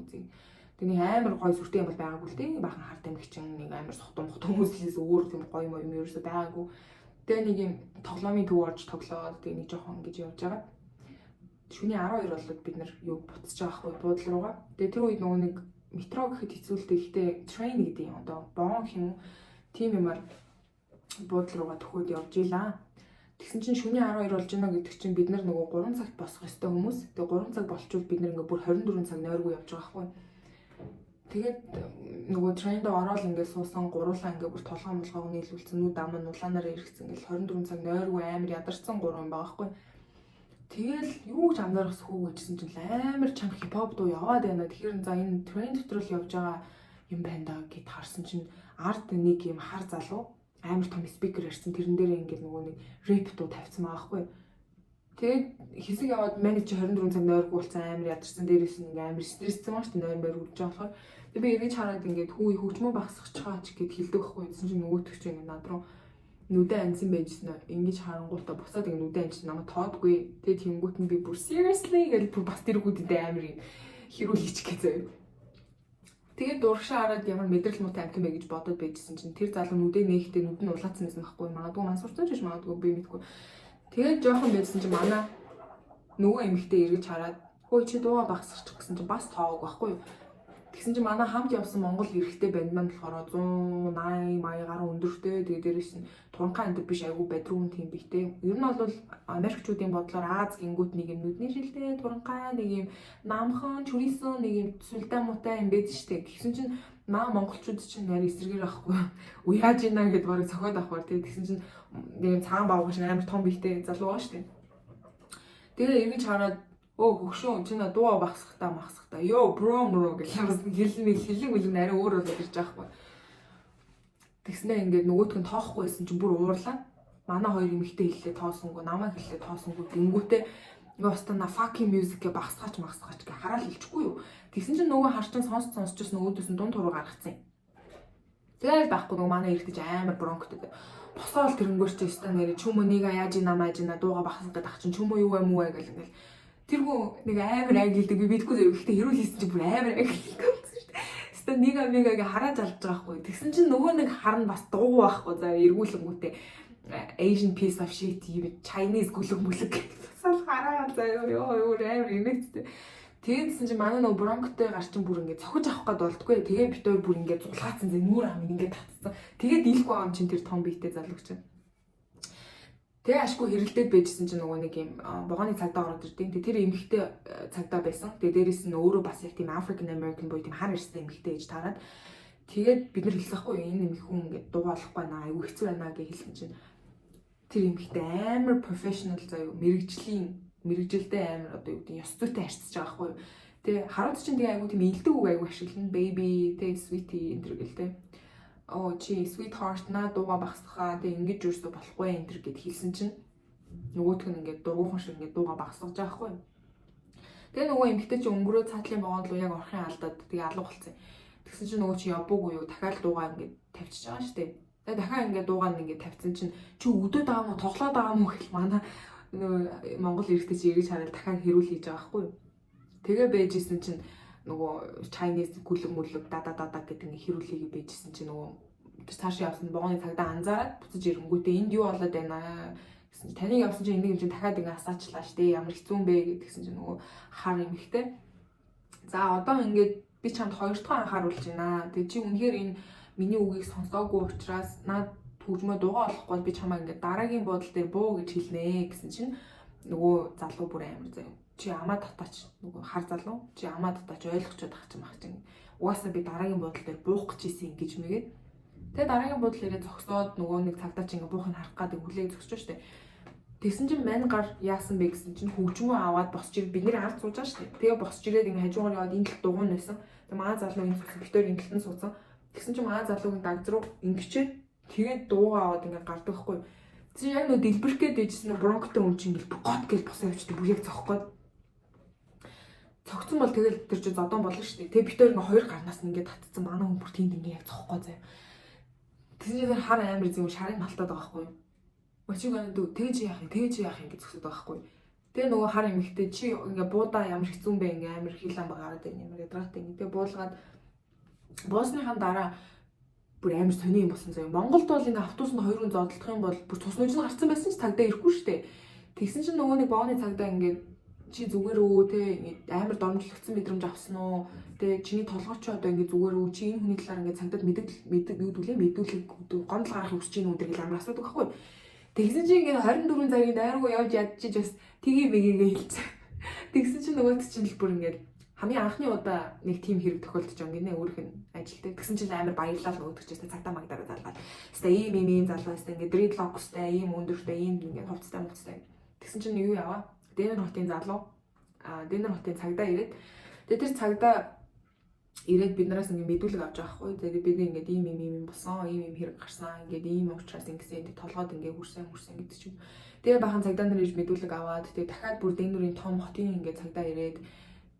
Тэгээ нэг амар гоё сүртэй юм бол байгаагүй л те. Бахан харт амигчин нэг амар сохтон хүмүүсээс өөр тийм гоё юм ерөөсөө байгаагүй. Тэгээ нэг юм тоглоомын төв орж тоглоод тэгээ нэг жоохон ингэж явж байгаа. Шүний 12 болоод бид нар юу буцаж байгаа хгүй буудлын руугаа. Тэгээ тэр үед нөгөө нэг метро гэхэд хэцүүлдэг. Гэхдээ train гэдэг юм одоо боон гэх юм уу. Тим юмар буудлын руугаа төхөөд явж илаа. Тэгсэн чинь шөнийн 12 болж байна гэдэг чинь бид нар нөгөө 3 цагт босох ёстой хүмүүс. Тэгээ 3 цаг болчвол бид нар ингээ бүр 24 цаг нойргүй явж байгаа хгүй. Тэгээд нөгөө трейнд ороод ингээ суусан гуруулаа ингээ бүр толгой молгоог нийлүүлсэн нүд ам нь улаанаар эргэцсэн ингээл 24 цаг нойргүй амар ядарсан 3 юм байгаа хгүй. Тэгэл юу ч анзаарахгүй гэжсэн чинь амар чанга хипхоп дуу яваад байна. Тэгэхээр за энэ тренд дотор л явж байгаа юм байна да гэд харсан чинь арт нэг юм хар залуу амар том спикер ирсэн тэрэн дээр ингээд нөгөө нэг рэп дуу тавьсан байгаа хгүй. Тэгээд хэсэг яваад менежер 24 цаг нойргүй болсон амар ядарсан дээрээс нь ингээд амар стресстэй маш нойр үрж байгаа болохоор би эргэж хараад ингээд хүү хөгжмөө багсах чаач гэд хэлдэг байхгүй. Тэгсэн чинь нөгөөтг чинь ингээд над руу нүдэ ансан байжсэн ингэж харангуутаа буцаад ингэ нүдэ анч намайг тоодгүй. Тэгээд тэнгуут нь би бүр seriously гэж бүр бас тэргүүдтэй амар юм хэрүүлчих гэзээ. Тэгээд дургшаа хараад ямар мэдрэл муутай амтан бэ гэж бодоод байжсэн чинь тэр залуу нүдэ нээхдээ нүд нь улаацсан байсан байхгүй. Магадгүй маань сурцсан ч магадгүй би мэдгүй. Тэгээд жоохон байжсэн чинь манай нөгөө эмэгтэй эргэж хараад хөө чи дууга багсчих гэсэн чинь бас тоог байхгүй. Тэгсэн чинь манай хамт явсан Монгол эрэгтэй банд маань болохоор 180 мая гаруй өндөртэй. Тэгээ дээрээс нь туранхай энэ биш айгүй бадрүүн тийм бихтэй. Ер нь бол Америкчуудын бодлоор Аз гингүүт нэг юм нүдний шилтэй туранхай нэг юм намхан чүрийсэн нэг юм сүлдээ муутай юм байдаг штеп. Тэгсэн чинь маа монголчууд чинь яар эсэргээр авахгүй. Уяаж ийна гэдээ барыг цохоод авахар тий. Тэгсэн чинь нэг цагаан баавгаш амар том бихтэй залуу байгаа штеп. Тэгээ эргэж хараад хөгшөө чи на дуу багсахтаа махсахтаа ёо бро гэж хэлэн үлэн арай өөр болоод ирж байгаа хгүй. Тэгснээ ингээд нөгөөтг нь тоохгүй байсан чинь бүр уурлаа. Манай хоёр эмэгтэй хэллээ тоосонгүй, намайг хэллээ тоосонгүй гингүүтээ ёо стана fucking music гэ багсгаач гэ хараал хэлчихгүй юу. Тэгсэн чинь нөгөө харчин сонсч нөгөө өөдөөс нь дунд туруу гаргацсан. Тэгэл байхгүй нөгөө манай ирдэж амар бронктой. Босоол тэрнгүүр чи өстө нэр чүмө нэг яаж намааж на дууга багсах гэдэг чинь чүмө юу юм уу гэл ингээл тэргүй нэг амар агилдаг би бидгүй зэрэг ихтэй хэрүүл хийсэн чи бүр амар агилдаг болсон шүү дээ. Өстө нэг амигааг хараа залж байгаа байхгүй. Тэгсэн чинь нөгөө нэг харна бас дуугүй байхгүй заа эргүүлэнгүүтээ Asian piece of shit юм Chinese гүлэг мүлэг гэсэн хараа заа ёо амар инээдтэй. Тэгээдсэн чи манай нөгөө бронктой гарчин бүр ингээд цохиж авах гээд болдгоо. Тэгээ бит өөр бүр ингээд зулгаацсан зэмүүр ам ингээд татсан. Тэгээд дийлэхгүй байгаа юм чин тэр том биетэй залууч чинь. Тэгээ ашгүй хэрэлдээд байжсэн чинь нөгөө нэг юм богооны цагдаа ороод ирдیں۔ Тэр эмэгтэй цагдаа байсан. Тэгээ дээрээс нь өөрөө бас яг тийм African American boy тийм хар ирсэн эмэгтэй ээж таарад. Тэгээд бид нар хэлсэхгүй энэ эмэг хүн ингээд дуугаалахгүй наа айгүй хэцүү байна гэж хэлсэн чинь тэр эмэгтэй амар professional заяа мэрэгжилтэй амар одоо юу гэдэг ёс зүйтэй харьцаж байгаа байхгүй юу. Тэгээ хараад чинь тэгээ айгу тийм илдэг үг айгу ашиглана. Baby, тэгээ sweetie энэ төр гэл тэ. Оо чи sweetheart наа дууга багсахаа тэгээ ингэж юусоо болохгүй энэ төр гэд хэлсэн чинь нөгөөх нь ингээд дургуухан шиг ингээд дууга багсгаж байгаа байхгүй юу. Тэгээ нөгөө эмэгтэй чи өнгөрөө цаатлын богонд руу яг орхын алдаад тэгээ алга болсон. Тэгсэн чинь нөгөө чи явбуугүй юу дахиад дууга ингээд тавьчихж байгаа шүү дээ. Тэгээ дахиад ингээд дуугаа ингээд тавьсан чинь чи өгдөөд байгаа мó тоглоод байгаа мó гэл манай нөгөө Монгол иргэдэж эргэж хараад дахиад хэрүүл хийж байгаа байхгүй юу. Тэгээ байжсэн чинь нөгөө Chinese гүлэг мүлэг дада гэдэг ингээ хэрүүлэegi байжсэн чинь нөгөө цаашаа явсан богооны цагдаа анзаараад буцаж ирэнгүүтээ энд юу болоод байна гэсэн чинь таныг явсан чинь энийг юм чинь дахиад ингээ асаачлаа штэ ямар хэцүү юм бэ гэдгсэн чинь нөгөө хар эмэгтэй. За одоо ингээд би чамд хоёр дахь анхааруулж байна. Тэг чи үнэхээр энэ миний үгийг сонсоогүй учраас наад төгжмөө дуугаа олохгүй би чамаа ингээд дараагийн буудлын дээр буу гэж хэлнэ гэсэн чинь нөгөө залуу бүр амар заяа. Чи амаа татаач нөгөө хар залуу чи амаа татаач ойлгочод ах чинь мах чинь. Угаасаа би дараагийн буудлын дээр буух гэж ийсэн ингэж мэгээд. Тэгээ дараагийн буудлын ирээ зогсоод нөгөө нэг цагдаа чи ингээд буухыг харах гэдэг хүлээг зогсож штэ. Тэгсэн чинь мань гар яасан бэ гэсэн чинь хөгжмөө аваад босч ирээд бид нэр ард сууж байгаа штэ. Тэгээ босч ирээд ингээд хажуугаар яваад энэ талд дугуун байсан. Тэгээ манай залуу энэ суусан битээр энэ талд нь суусан. Тэгсэн чинь манай залуугийн дагз руу ингэчээд тэгээд дуугаа аваад ингээд гардаг хгүй. Тэгсэн яг нөө дэлбэрх гээд дэжсэн бронктой хүн чинь ингээд гот гэж босоо явчихдаг бүр яг зогхгүй. Цогцсон бол тэгэл тэр чинь зодон болно шүү дээ. Тэгээ битээр ингээд хоёр гарнаас нь ингээд татцсан манай хүн бүр тийнд ингээд яг зогхгүй заяа. Тэгсэн чинь хар амир зөв шарын малтаад байгаа хгүй. Өчиг гэнэ дүү тэгж яах юм гэж зөксөд байгаа хгүй. Тэгээ нөгөө хар эмэгтэй чи ингээд буудаа ямар хэцүү юм бэ ингээд амир хилэн багаараад байна ямар ядраатай ингээд тэгээ буулгаад боосныхаа дараа бүр амар сони юм болсон заяа. Монголд бол ингээ автобусанд хоёр хүн зодтолдох юм бол бүр цус нууж гарцсан байсан ч цагдаа ирэхгүй шүү дээ. Тэгсэн чинь нөгөө нэг бооны цагдаа ингээ чи зүгээр үү те амар дормжлогдсон мэдрэмж авсан уу? Тэ чиний толгой чи одоо ингээ зүгээр үү? Чи энэ хүний талаар ингээ цагдаад мэдүүлэх гомдол гарах хүсэж чинь өндөр гэл амар асуудаг байхгүй. Тэгсэн чинь ингээ 24 цагийн дайргуу явж ядчих бас тгий мэгээгээ хэлсэн. Тэгсэн чинь нөгөөт чинь л бүр ингээ хамгийн анхны удаа нэг тим хэрэг тохиолдож байгаа гинэ өөрөх нь ажилтдаг. Тэгсэн чинь амар баярлал нөгөөдөгчөөс цагдаа магдаараа залгаад. Хэвээ ийм залуу хэвээ ингээд dreadlocksтай, ийм өндөртэй, ийм ингээд хувцтай. Тэгсэн чинь юу яваа? Дэнер хотын залуу Дэнер хотын цагдаа ирээд тэр цагдаа ирээд биднээс ингээд мэдүүлэг авч байгаа хгүй. Тэгээд бид ингээд ийм болсон, ийм хэрэг гарсан. Ингээд ийм уучраас ингэсэн толгойд ингээд хүрсэн гэдэг чинь. Тэгээ бахан цагдаа нар ирж мэдүүлэг аваад тэгээ дахиад бүр Дэнерийн том хотын ингээд цагдаа ирээд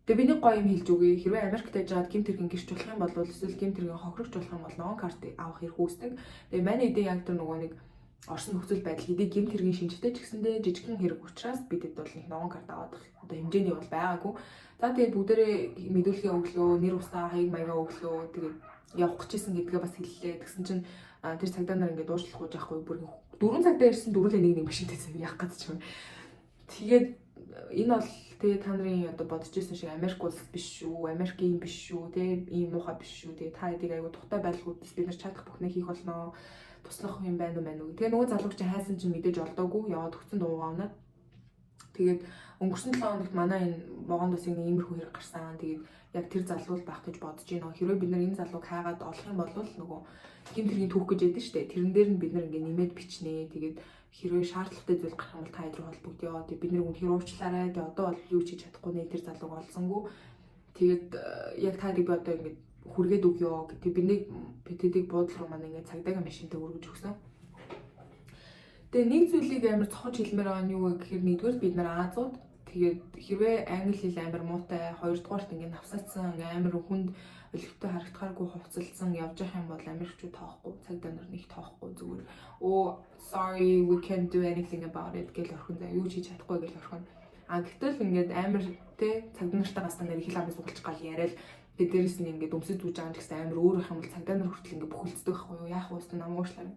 тэгээ биний гоё юм хэлж өгье. Хэрвээ Америкт байж байгаад гэмт хэргийн гэрч болох юм бол эсвэл гэмт хэргийн хохирогч болох юм бол ногоон карт авах хэрэг үүсдэг. Тэгээ манай эдийн яг тэр нөгөө нэг орсон нөхцөл байдал хэдий гэмт хэргийн шинжтэй ч гэсэндээ жижигхэн хэрэг учраас бидэд бол нэг ногоон карт аваад одоо хэмжээний бол байгаагүй. За тэгээд бүгдээрээ мэдүүлгээ өглөө, нэр усаа, хаяг маягаа өглөө тэгээд явах гэжсэн гэдгээ бас хэллээ. Тэгсэн чинь тэр цагдаа нар ингээд дуушлах гэж яахгүй бүр 4 цагтаа ирсэн дөрүлээ нэг машинтай явах гэж ч юм. Тэгээд энэ бол тэгээ та нарын одоо бодож ирсэн шиг Америк улс биш шүү, Америкийн биш шүү, тэгээ ийм муухай биш шүү. Тэгээ та эдийг аягүй тухтай байлгуудаас бид нар чадах бүхнээ хийх болно. Туслах юм байна уу? Тэгээ нөгөө залууч хайсан чинь мэдээж олдоогүй яваад өгцөн дуугаа авнаа. Тэгээд өнгөрсөн 7 хоногт манай энэ богонд бас нэг иймэрхүү хэрэг гарсан. Тэгээд яг тэр залуу байх гэж бодож байна. Хэрвээ бид нар энэ залууг хайгаад олох юм бол нөгөө гэмт хэргийн түүх гэж ядсан шүү дээ. Тэрэн дээр нь бид нар ингээ нэмээд бичнэ. Тэгээд хэрвээ шаардлагатай зүйл гарах юм бол та хэд холбогдё. Тэгээд бид нар үнэхээр уучлаарай. Тэгээд одоо бол юу ч хийж чадахгүй нэ тэр залууг олсонгүй. Тэгээд яг та би одоо ингээ хүргээд өгөө гэдэг бинийг буудлын руу маань ингээ цагдаагийн машинтай өргөж өгсөн. Тэгээ нэг зүйлийг амар цохож хэлмээр байгаа нь юу вэ гэхээр нэгдүгээр бид нар Азууд Тэгээд хэрвээ англи хэл амар муутай, хоёрдугаарт ингээд навсаацсан, амар хүнд өлегтэй харагдахааргүй хувцалсан явж явах юм бол Америкчууд тоохгүй, цагдаа нар нэг тоохгүй зүгээр. Sorry, we can't do anything about it гэл орхон заа юу ч хийж чадахгүй гэл орхон. Гэтэл ингээд амар те цагдаа нартайгаас ингээд хэл амын сугалж гал яриад дээрээс нь ингээд өмсөж үүж байгаа гэсэн амар өөр их юм бол цагдаа нар хүртэл ингээд бүхэлддэг байхгүй юу? Яах вэ? Намаа уушлаа.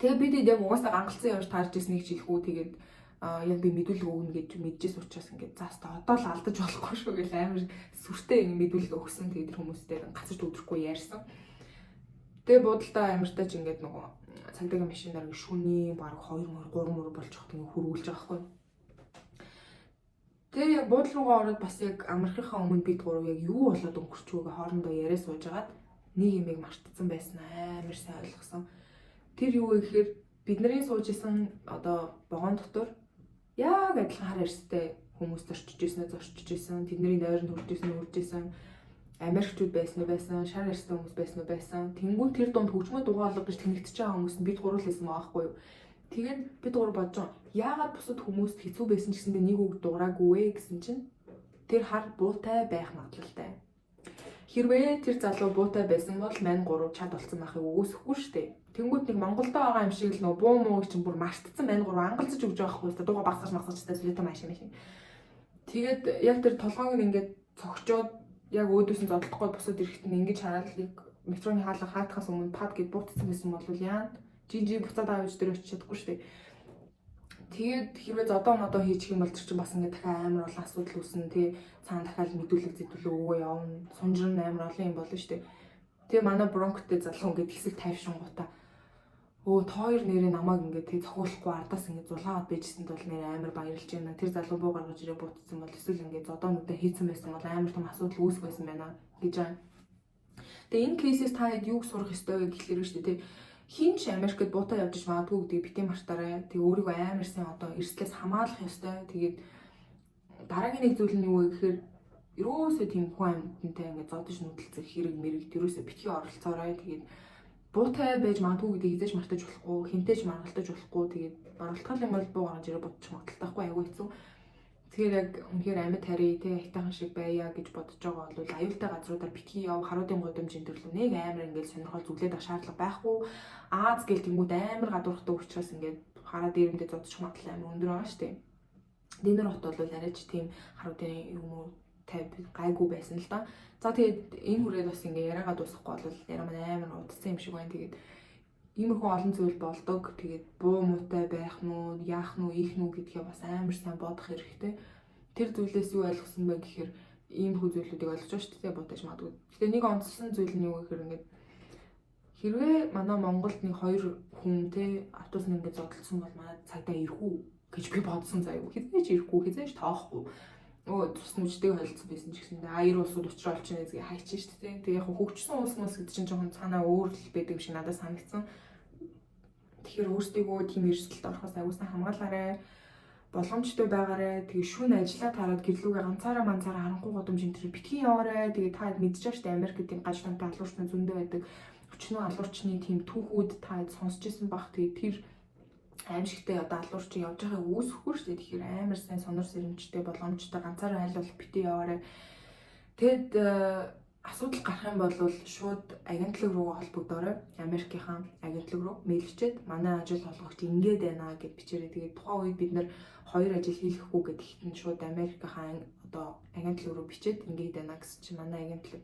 Тэгээ бид яг угаасаа гангалцсан явж таарч ирснийг ч хэлэхгүй тэгээд яг би мэдүүлэг өгнө гэж мэдчихсэн учраас ингээд заастаа одоо л алдаж болохгүй шүү гэж амар сүртэй мэдүүлэг өгсөн. Тэгээд тэр хүмүүстэй гацаж өдрөхгүй ярьсан. Тэгээ буудалтай амиртаач ингээд нөгөө цагдаагийн машинаар шүний баг 2 мөр 3 мөр болж хот ингээд хөрвүүлж байгаа байхгүй. Тэгээ яг буудлын руугаа ороод бас яг амархийнхаа өмнө бид гурав яг юу болоод өнгөрч байгаа хоорондоо яриа суужгаад нэг юм мартцсан байсан амар сайн ойлгосон. Тэр юу вэ гэхээр бидний сууж исэн одоо вагон дотор яг адилхан хар арьстай хүмүүс зорчиж исэн, тэдний нойронд хүрж исэн, Америкчууд байсан, шар арьстай хүмүүс байсан. Тэнгүүн тэр дунд хөгжмөө дугаалга гэж тэнэгтэж байгаа хүмүүс нь бид гурав л байсан байхгүй юу. Тэгээд бид гурав бодож яагаад бусад хүмүүст хэцүү байсан ч гэсэндээ нэг үг дуураагүй вэ гэсэн чинь тэр хар буутай байх магадлалтай. Хэрвээ тэр залуу буутай байсан бол мань гурав чад болсон байхыг үгүйсэхгүй шүү дээ. Тэнгүүд нэг Монголдо байгаа юм шиг л нөө буу муу чинь бүр мартцсан мань гурав ангалцаж өгж байгаа хгүй. Дууга багсаж та сүлэтэ машин. Тэгээд яг тэр толгойг ингээд цогчоод яг өөдөөс нь зодтолгоо босоод ирэхэд нь ингэж хараад яг метроны хаалга хаатахаас өмнө пад гэд буутсан байсан бол яа жижиг буцаад авч дээр очиж чадахгүй шүү дээ. Тэгээд хэрвээ зодоо хийчих юм бол тэр чинь бас ингээд дахиад амар олон асуудал үүснэ тий. Цаана дахиад мэдүүлэг зэдүүлээ өгөө явна. Сунжрын амар олон юм болно шүү дээ. Тэгээ манай бронктэй залуу ингээд хэсэг тайвшингуудаа тоор нэрээ намайг ингээд тий цохиулахгүй ардаас ингээд зулгаад байжсэнд бол нэр амар баярлж байна. Тэр залуу буу гаргаж ирээ буутсан бол эсвэл ингээд зодоонуудаа хийцэн байсан бол амар том асуудал үүсэх байсан байна гэж байна. Тэгээ энэ кейсээс та хэд юг сурах ёстой вэ гэхлээр шүү дээ тий. Хин ч Америкт буутаа явж магадгүй гэдгийг битэн мартаарай. Тэгээ өөрийгөө амар сайн одоо эрсдлээс хамгаалах ёстой. Тэгээд дараагийн нэг зүйл нь юу вэ гэхээр ерөөсөө тийм хүн амьтантай ингээд зодож нүдэлцэх хэрэг мэрэг ерөөсөө битгий оролцоорой. Тэгээд буутай байж магадгүй гэдгийг хизээж мартаж болохгүй, хинтээж маргалтаж болохгүй. Тэгээд баралтгал юм бол буу гаргаж ирээ бодчих магадaltaй байхгүй айгүй хэцүү. Тэгэхээр яг үнэхээр амьд харий те хайтахан шиг байя гэж бодож байгаа бол аюултай газруудаар битгий яв харуудын гудамжийн төрлөө нэг амар ингээд сонирхол зүглээд авах шаардлага байхгүй. Аз гэл тэнгууд амар гадуурхтай учраас ингээд хараа дээрэмдээ зодчих магадлал амар өндөр байгаа шүү дээ. Дэнэр хот бол арайч тийм харуудын юм уу гайгүй байсан л да. За тэгээд энэ хүрээд бас ингээ яриагаа дуусгахгүй бол яриа маань амар удацсан юм шиг байна. Тэгээд иймэрхүү олон зүйл болдог. Тэгээд буу муутай байх нь, яах нь, ийх нь гэдгээ бас амар сайн бодох хэрэгтэй. Тэр зүйлээс юу ойлгосон бэ гэхээр иймэрхүү зүйлүүдийг ойлгож байгаа шүү дээ бодож магадгүй. Гэтэ нэг онцлсан зүйл нь юу гэхээр ингээд хэрвээ манай Монголд нэг 2 хүн те автобус нь ингээд зодтолсон бол манай цагдаа ирэх үү гэж би бодсон заяа. Хизээч ирэхгүй, хизээч тоохгүй. Тус нүжтэйг холцсон байсан ч гэсэн аяр улсууд учраа олж байгаа зэрэг хайчих шүү дээ. Тэгээ яг хөгжсөн улс мас гэдэг чинь жоохон цаанаа өөр л байдаг юм шиг надад санагдсан. Тэгэхээр өөрсдийгөө тийм эрсдэлд орохоос аюулсан хамгаалаарай. Болгоомжтой байгаарай. Тэгээ шүн ажиллаа тараад гэрлүүгээ ганцаараа манцаараа харанхуй гудамжийн тэр битгий яваарай. Тэгээ та мэдчихэж штэ Америкт тийм гажлантай алуурчны зөндөө байдаг. Өчнөө алуурчны тийм түүхүүд та сонсч ирсэн бах. Тэгээ тэр аимшигтай одоо алуурчин явж байгааг үүсэхгүй шүү дээ. Тэгэхээр амар сайн сонор сэрэмжтэй болгоомжтой ганцаараа айлвал битгий яваарай. Тэгэд асуудал гарах юм бол шууд агентлаг руу холбогдоорой. Америкийнхаа агентлаг руу мэйлчээд манай ажил олгогч ингэж байна гэд бичээрэй. Тэгээд тухайн үед бид нэр 2 ажил хийхгүй гэдэгт нь шууд Америкийнхаа одоо агентлаг руу бичээд ингэж байна гэсэн чинь манай агентлаг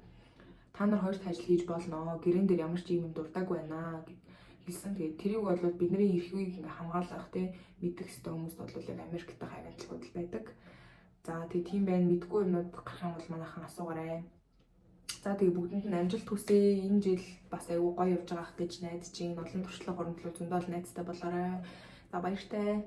та нар хоёрт ажил хийж болно. Гэрэн дээр ямар ч юм дуртаагүй байна гэд хэлсэн. Тэгээд тэрийг бол бидний эрхийг ингээ хамгаалах тий мэддэг хэвээр хүмүүс бол яг Америктэй агентлагууд л байдаг. За тэгээд тийм байна. Мэдгүй юмнууд гарах юм бол манайхан асуугаарай. За тэгээ бүгдэнд нь амжилт хүсье. Энэ жил бас аюу гоё явж байгаах гэж найдаж байна. Олон туршлага хуримтлал зөндөө л найзтай болоорой. За баяртай.